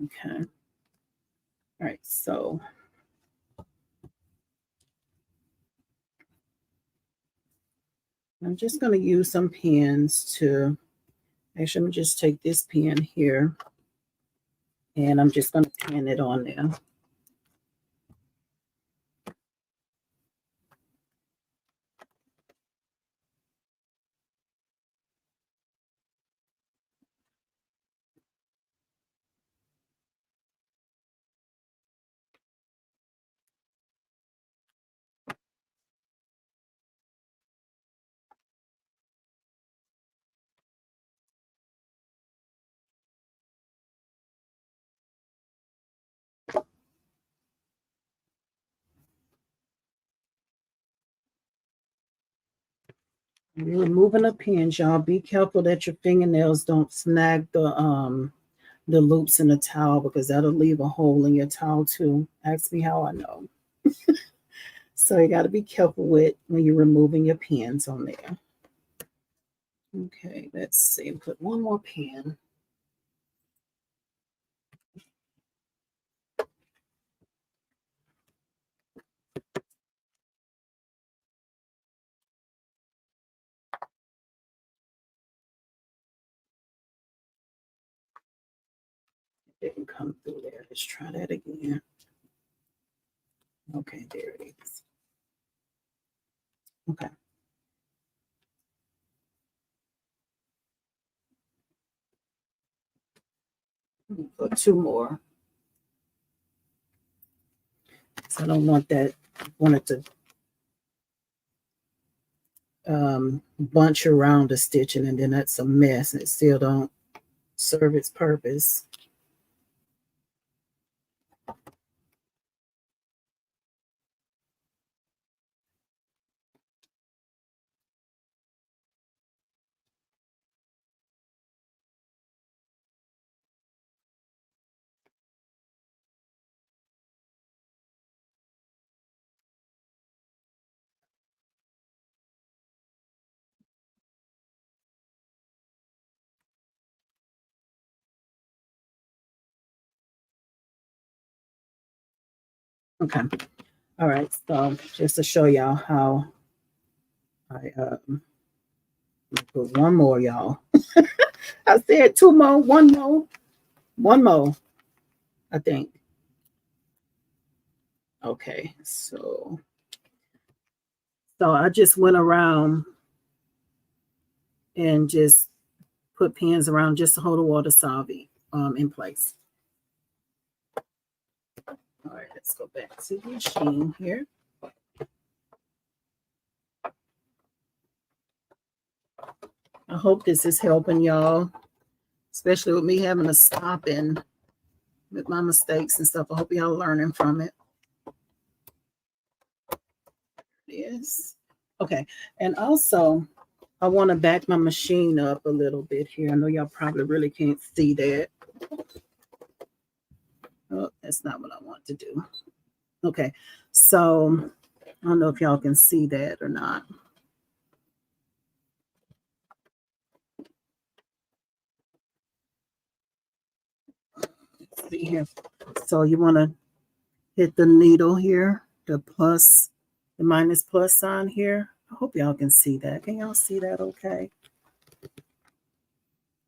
Okay. All right, so I'm just going to use some pins to, actually, let me just take this pin here and I'm just going to pin it on there. You're removing the pins, y'all. Be careful that your fingernails don't snag the loops in the towel, because that'll leave a hole in your towel too. Ask me how I know. So you got to be careful with when you're removing your pins on there. Okay, let's see. Put one more pin. Didn't come through there. Let's try that again. Okay, there it is. Okay. Put two more. So I don't want that. I want it to bunch around the stitching, and then that's a mess, and it still don't serve its purpose. Okay. All right. So just to show y'all how I put one more, y'all. I said two more, one more, I think. Okay, so I just went around and just put pins around just to hold the wasabi in place. All right, let's go back to the machine here. I hope this is helping y'all, especially with me having to stop and with my mistakes and stuff. I hope y'all learning from it. Yes. Okay, and also I want to back my machine up a little bit here. I know y'all probably really can't see that. Oh, that's not what I want to do. Okay, so I don't know if y'all can see that or not. see here. So you want to hit the needle here, the plus, the minus plus sign here. I hope y'all can see that. Can y'all see that okay?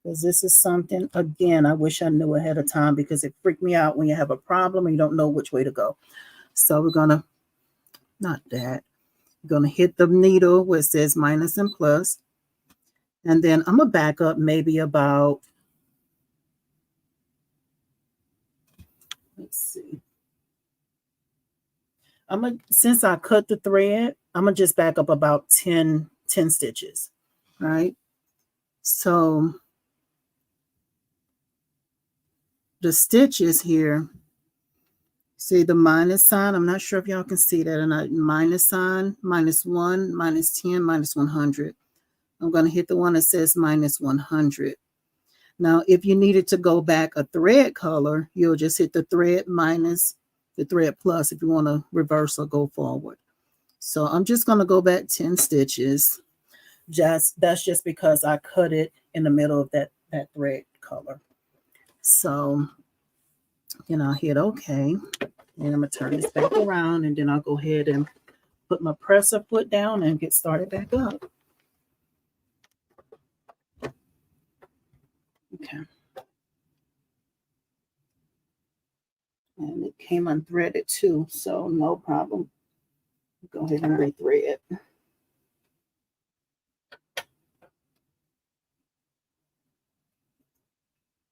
Because this is something, again, I wish I knew ahead of time because it freaked me out when you have a problem and you don't know which way to go. So we're going to, not that, we're going to hit the needle where it says minus and plus. And then I'm going to back up maybe about, let's see. Since I cut the thread, I'm going to just back up about 10 stitches, right? So the stitches here, see the minus sign? I'm not sure if y'all can see that or not. Minus sign, -1, -10, -100. I'm going to hit the one that says -100. Now, if you needed to go back a thread color, you'll just hit the thread minus the thread plus if you want to reverse or go forward. So I'm just going to go back 10 stitches. That's just because I cut it in the middle of that thread color. So, then I'll hit OK. And I'm going to turn this back around, and then I'll go ahead and put my presser foot down and get started back up. Okay. And it came unthreaded too, so no problem. Go ahead and rethread.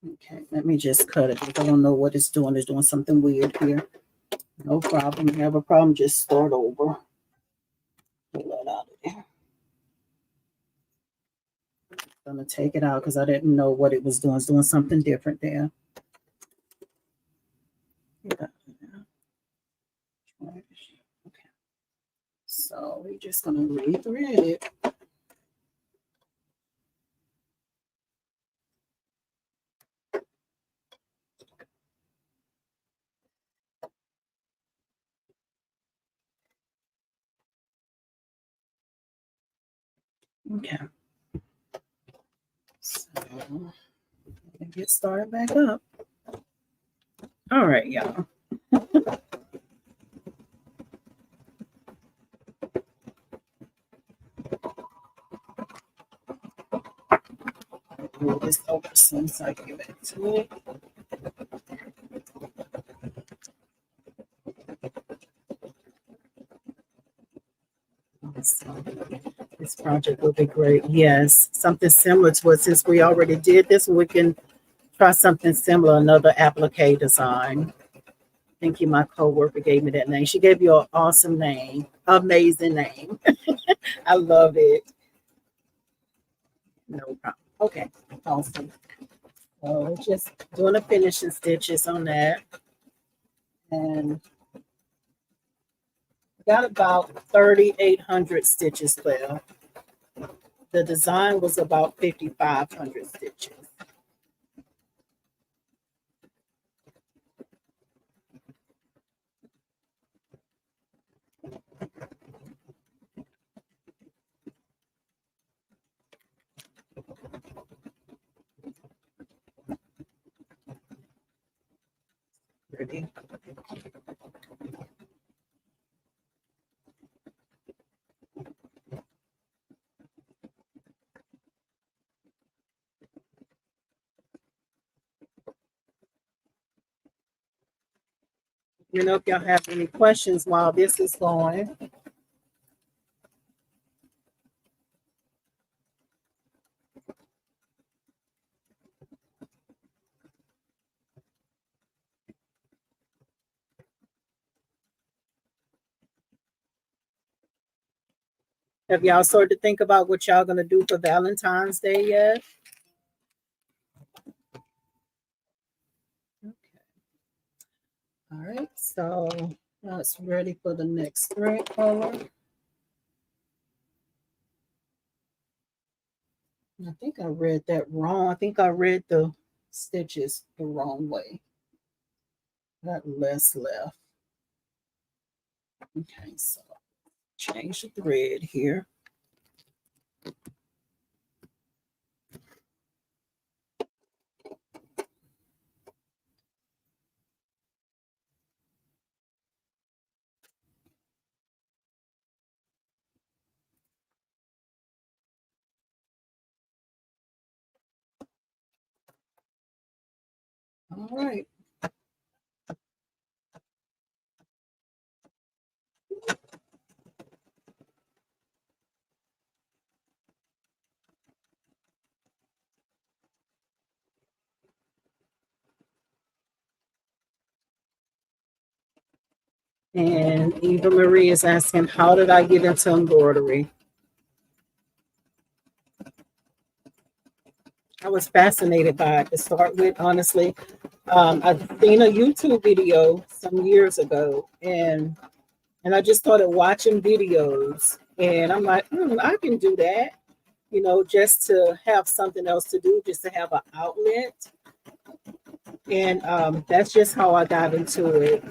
Okay, let me just cut it because I don't know what it's doing. It's doing something weird here. No problem. If you have a problem, just start over. Pull that out of there. I'm going to take it out because I didn't know what it was doing. It's doing something different there. Yeah. Okay. So we're just going to rethread it. Okay. So get started back up. All right, y'all. Move this over since I get back to it. So this project will be great. Yes, something similar to it. Since we already did this, we can try something similar, another applique design. Thank you, my coworker gave me that name. She gave you an awesome name, amazing name. I love it. No problem. Okay, awesome. So just doing the finishing stitches on that. And got about 3,800 stitches left. The design was about 5,500 stitches. Pretty. You know, if y'all have any questions while this is going. Have y'all started to think about what y'all gonna do for Valentine's Day yet? Okay. All right, so now it's ready for the next thread color. I think I read that wrong. I think I read the stitches the wrong way. Got less left. Okay, so change the thread here. All right. And Eva Marie is asking, how did I get into embroidery? I was fascinated by it to start with, honestly. I've seen a YouTube video some years ago, and I just started watching videos, and I'm like, I can do that, just to have something else to do, just to have an outlet. And that's just how I got into it.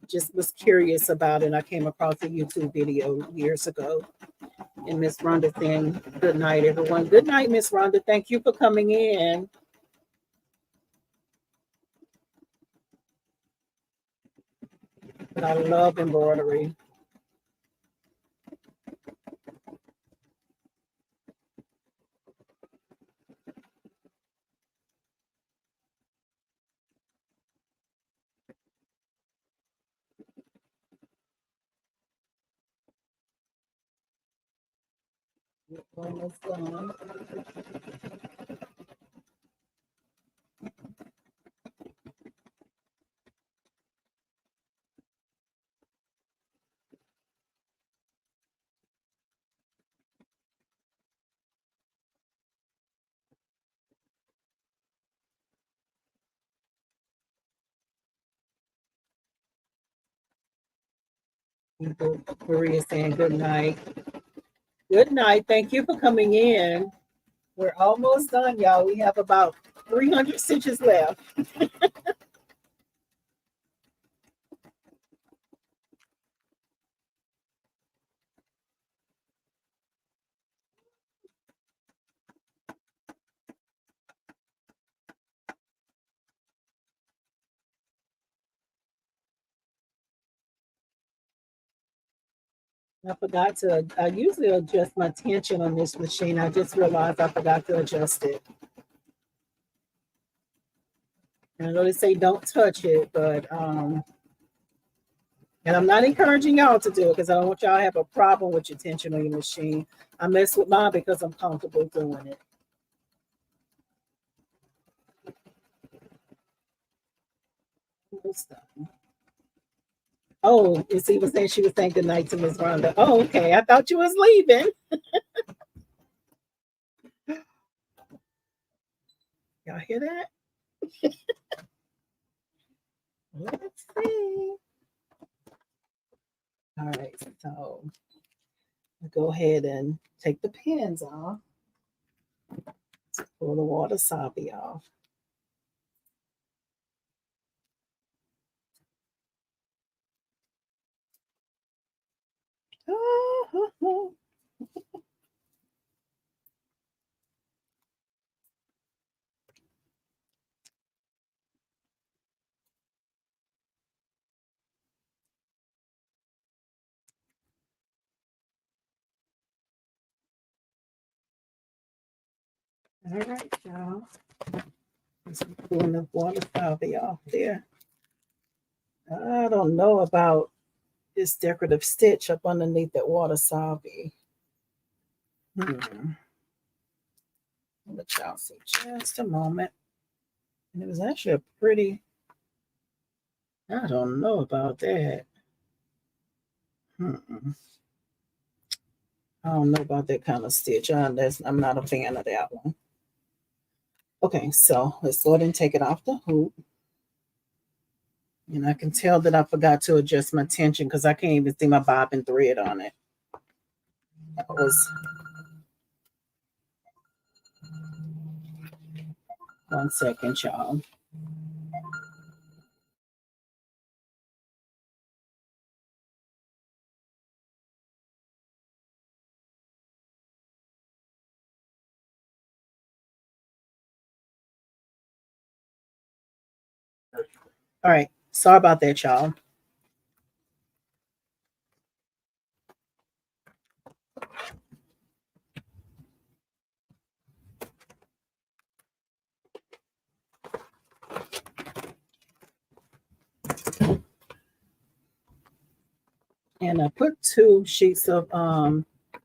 Just was curious about it. I came across a YouTube video years ago. And Miss Rhonda saying, good night, everyone. Good night, Miss Rhonda. Thank you for coming in. But I love embroidery. Almost done. Maria saying good night. Good night. Thank you for coming in. We're almost done, y'all. We have about 300 stitches left. I usually adjust my tension on this machine. I just realized I forgot to adjust it. And I know they say don't touch it, but and I'm not encouraging y'all to do it because I don't want y'all to have a problem with your tension on your machine. I mess with mine because I'm comfortable doing it. Oh, you see, was saying she was saying good night to Miss Rhonda. Oh, okay. I thought you was leaving. Y'all hear that? Let's see. All right, so I'll go ahead and take the pins off. Let's pull the wasabi off. All right, y'all. Just pulling the wasabi off there. I don't know about this decorative stitch up underneath that wasabi. Let y'all see just a moment. And it was actually a pretty, I don't know about that. I don't know about that kind of stitch. I'm not a fan of that one. Okay, so let's go ahead and take it off the hoop. And I can tell that I forgot to adjust my tension because I can't even see my bobbin thread on it. That was 1 second, y'all. All right, sorry about that, y'all. And I put 2 sheets of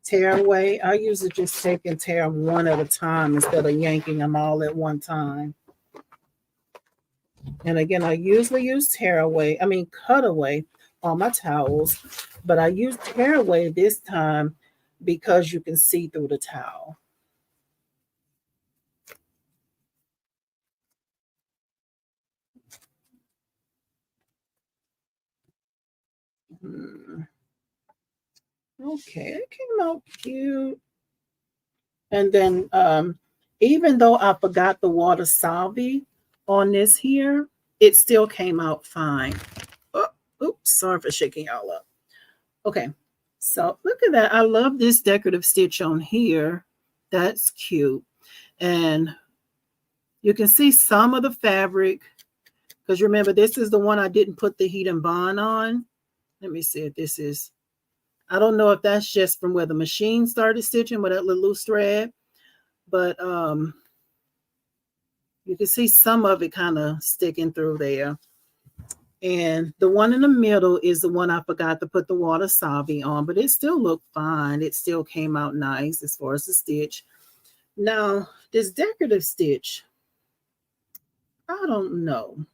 tearaway. I usually just take and tear them one at a time instead of yanking them all at one time. And again, I usually use cutaway on my towels, but I use tearaway this time because you can see through the towel. Okay, it came out cute. And then even though I forgot the water salvi on this here, it still came out fine. Oh, oops, sorry for shaking y'all up. Okay, so look at that. I love this decorative stitch on here. That's cute. And you can see some of the fabric, because remember, this is the one I didn't put the heat and bond on. Let me see if this is, I don't know if that's just from where the machine started stitching with that little loose thread, but you can see some of it kind of sticking through there. And the one in the middle is the one I forgot to put the water salvi on, but it still looked fine. It still came out nice as far as the stitch. Now, this decorative stitch, I don't know.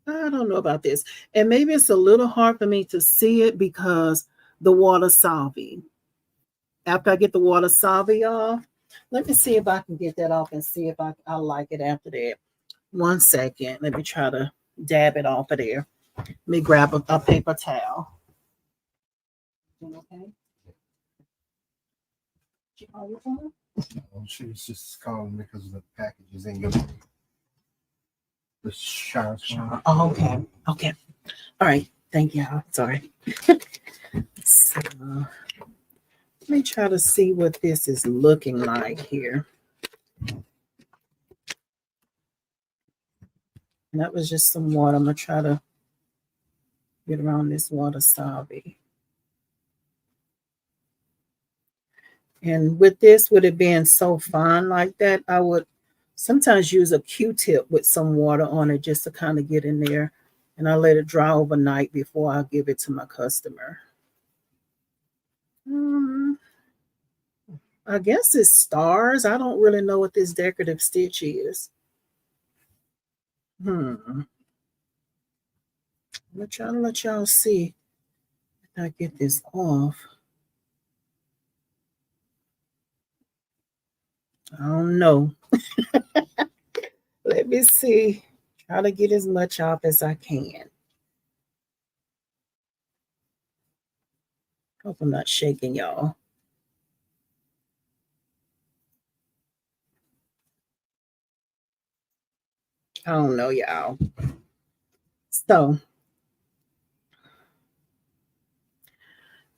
I don't know about this. And maybe it's a little hard for me to see it because the water salvi. After I get the water salvi off, let me see if I can get that off and see if I like it after that. 1 second. Let me try to dab it off of there. Let me grab a paper towel. Okay. She was just calling because of the packages in your the shower. Oh, okay. Okay. All right. Thank you. Sorry. So, let me try to see what this is looking like here. And that was just some water. I'm going to try to get around this water salvi. And with this, with it being so fine like that, I would sometimes use a Q-tip with some water on it just to kind of get in there. And I let it dry overnight before I give it to my customer. I guess it's stars. I don't really know what this decorative stitch is. I'm gonna try to let y'all see if I get this off. I don't know. Let me see. Try to get as much off as I can. Hope I'm not shaking y'all. I don't know, y'all. So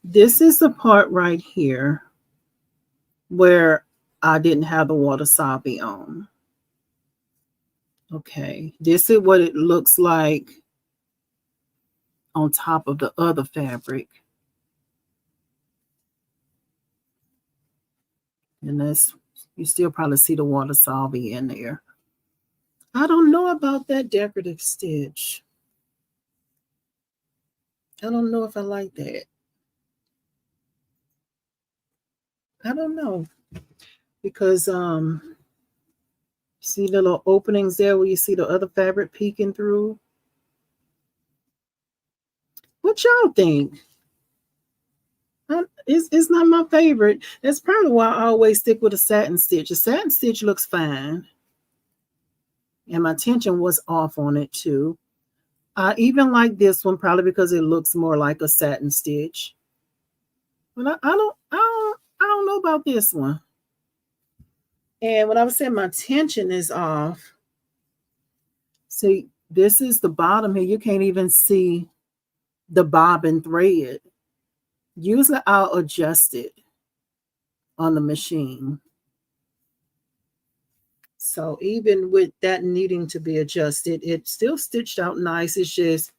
this is the part right here where I didn't have the water salvi on. Okay, this is what it looks like on top of the other fabric. And that's, you still probably see the water salvi in there. I don't know about that decorative stitch. I don't know if I like that. I don't know. Because see the little openings there where you see the other fabric peeking through? What y'all think? It's not my favorite. That's probably why I always stick with a satin stitch. A satin stitch looks fine. And my tension was off on it too. I even like this one probably because it looks more like a satin stitch. But I don't know about this one. And when I was saying my tension is off, see, this is the bottom here. You can't even see the bobbin thread. Usually I'll adjust it on the machine. So even with that needing to be adjusted, it's still stitched out nice. It's just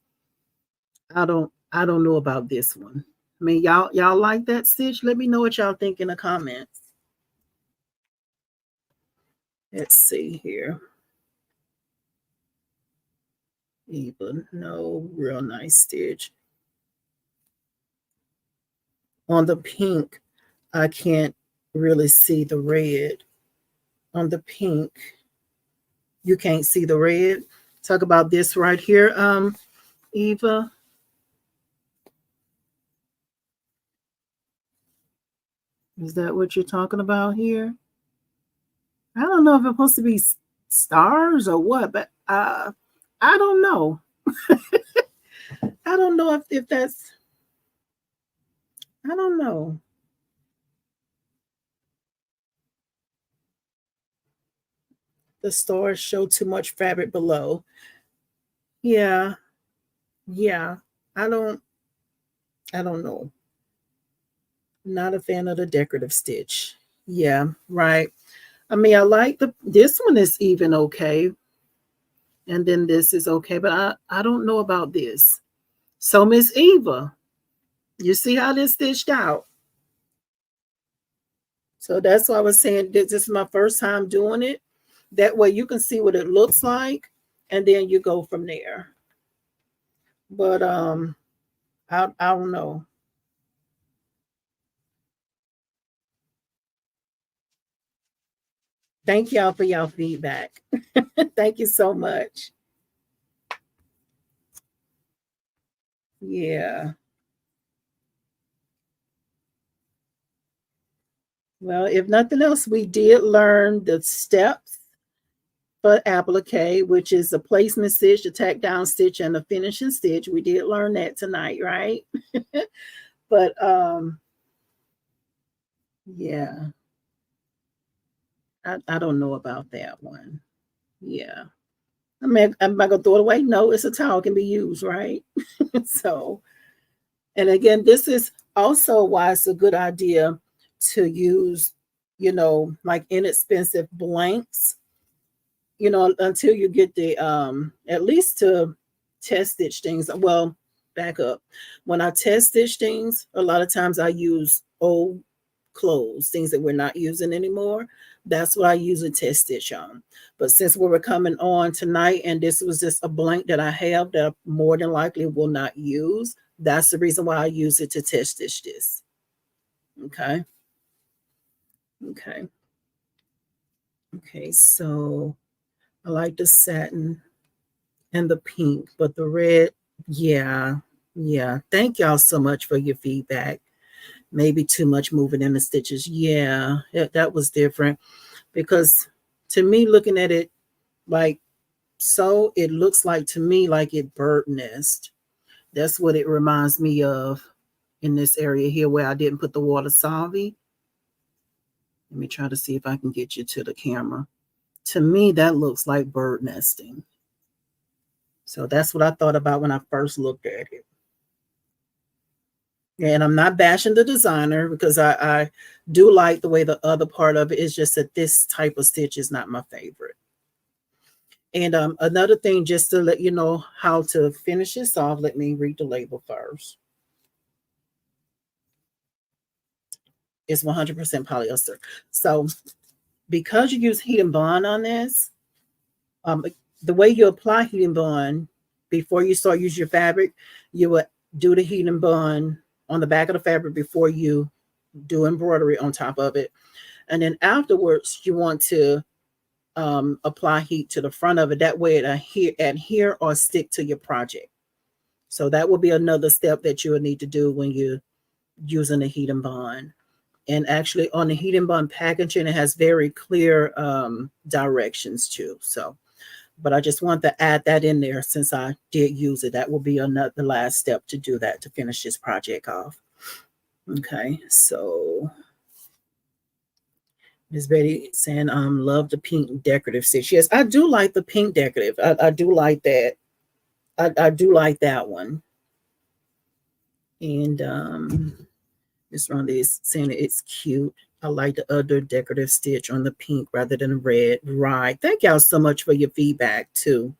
I don't know about this one. I mean, y'all like that stitch? Let me know what y'all think in the comments. Let's see here. Even no real nice stitch. On the pink, I can't really see the red. On the pink, you can't see the red. Talk about this right here, Eva. Is that what you're talking about here? I don't know if it's supposed to be stars or what, but I don't know. I don't know if that's, I don't know. The stars show too much fabric below. Yeah, yeah. I don't I don't know. Not a fan of the decorative stitch. Yeah, right. I mean, I like this one is even okay. And then this is okay, but I don't know about this. So Miss Eva, you see how this stitched out? So that's why I was saying this is my first time doing it. That way you can see what it looks like and then you go from there. But I don't know. Thank y'all for y'all feedback. Thank you so much. Yeah. Well, if nothing else, we did learn the steps for applique, which is a placement stitch, a tack down stitch, and a finishing stitch. We did learn that tonight, right? But yeah, I don't know about that one. Yeah. I mean, am I gonna throw it away? No, it's a towel, can be used, right? So, and again, this is also why it's a good idea to use, like inexpensive blanks, until you get the at least to test stitch things. Well, back up. When I test stitch things, a lot of times I use old clothes, things that we're not using anymore. That's what I usually test stitch on. But since we were coming on tonight and this was just a blank that I have that I more than likely will not use, that's the reason why I use it to test stitch this. Okay. Okay. Okay. So I like the satin and the pink, but the red, yeah, yeah. Thank y'all so much for your feedback. Maybe too much moving in the stitches. Yeah, that was different because to me, looking at it like so, it looks like to me like it bird nest. That's what it reminds me of in this area here where I didn't put the water solvy. Let me try to see if I can get you to the camera. To me, that looks like bird nesting. So that's what I thought about when I first looked at it. And I'm not bashing the designer because I do like the way the other part of it is, just that this type of stitch is not my favorite. And another thing, just to let you know how to finish this off, let me read the label first. It's 100% polyester. So because you use heat and bond on this, the way you apply heat and bond before you start using your fabric, you would do the heat and bond on the back of the fabric before you do embroidery on top of it. And then afterwards, you want to apply heat to the front of it. That way it adhere or stick to your project. So that will be another step that you will need to do when you're using the heat and bond. And actually on the heat and bond packaging, it has very clear directions too. So, but I just want to add that in there since I did use it. That will be the last step to do that, to finish this project off. Okay, so Miss Betty saying, love the pink decorative stitch. Yes, I do like the pink decorative. I do like that. I do like that one. And Miss Rhonda is saying it's cute. I like the other decorative stitch on the pink rather than the red. Right. Thank y'all so much for your feedback too.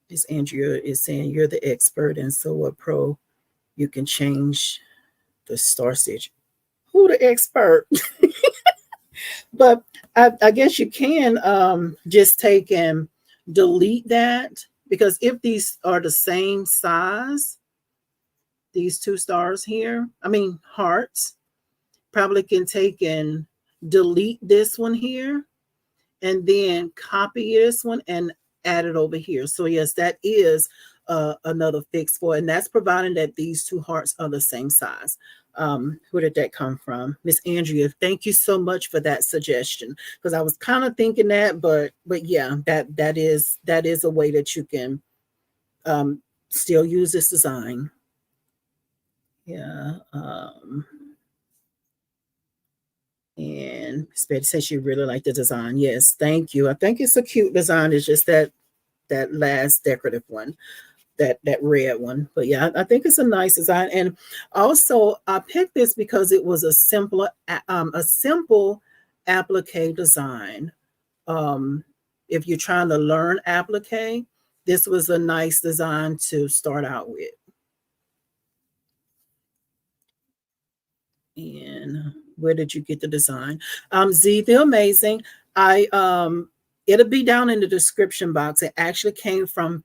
Miss Andrea is saying you're the expert and so a pro. You can change the star stitch. Who the expert? But I guess you can just take and delete that, because if these are the same size, these two stars here, I mean hearts. Probably can take and delete this one here and then copy this one and add it over here. So yes, that is another fix for it. And that's providing that these two hearts are the same size. Where did that come from? Miss Andrea, thank you so much for that suggestion. Because I was kind of thinking that, but yeah, that is a way that you can still use this design. Yeah. And Miss Betty says she really liked the design. Yes, thank you. I think it's a cute design. It's just that last decorative one, that red one. But yeah, I think it's a nice design. And also, I picked this because it was a simple applique design. If you're trying to learn applique, this was a nice design to start out with. And where did you get the design? Z the Amazing. It'll be down in the description box. It actually came from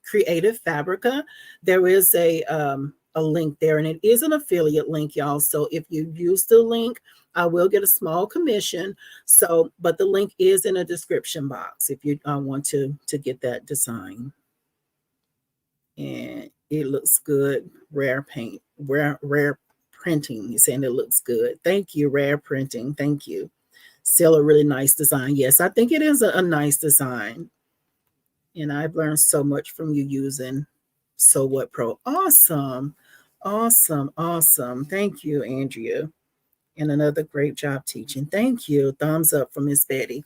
Creative Fabrica. There is a link there, and it is an affiliate link, y'all. So if you use the link, I will get a small commission. So, but the link is in the description box if you want to get that design. And it looks good. Rare paint, rare printing. He's saying it looks good. Thank you, Rare Printing. Thank you. Still a really nice design. Yes, I think it is a nice design. And I've learned so much from you using So What Pro. Awesome. Awesome. Awesome. Thank you, Andrea. And another great job teaching. Thank you. Thumbs up from Miss Betty.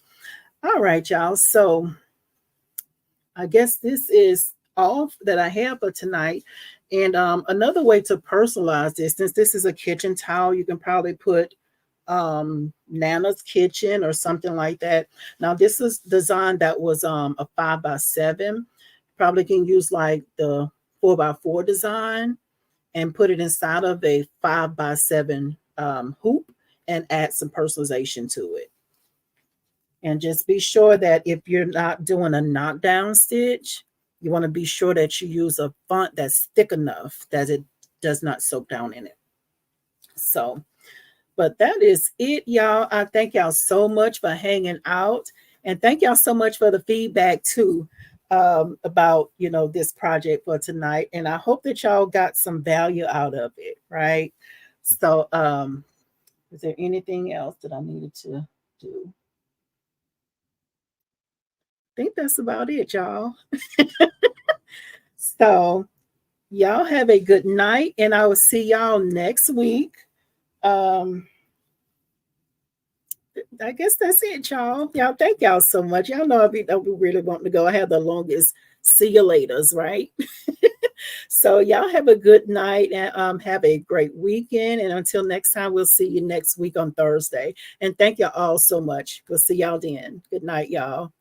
All right, y'all. So I guess this is all that I have for tonight. And another way to personalize this, since this is a kitchen towel, you can probably put Nana's Kitchen or something like that. Now, this is design that was a 5x7. Probably can use like the 4x4 design and put it inside of a 5x7 hoop and add some personalization to it. And just be sure that if you're not doing a knockdown stitch, you want to be sure that you use a font that's thick enough that it does not soak down in it. So, but that is it, y'all. I thank y'all so much for hanging out. And thank y'all so much for the feedback too about, this project for tonight. And I hope that y'all got some value out of it, right? So is there anything else that I needed to do? I think that's about it, y'all. So y'all have a good night, and I will see y'all next week. I guess that's it, y'all. Y'all, thank y'all so much. Y'all know if we really want to go, I have the longest see you laters, right? So y'all have a good night and have a great weekend. And until next time, we'll see you next week on Thursday. And thank y'all all so much. We'll see y'all then. Good night, y'all.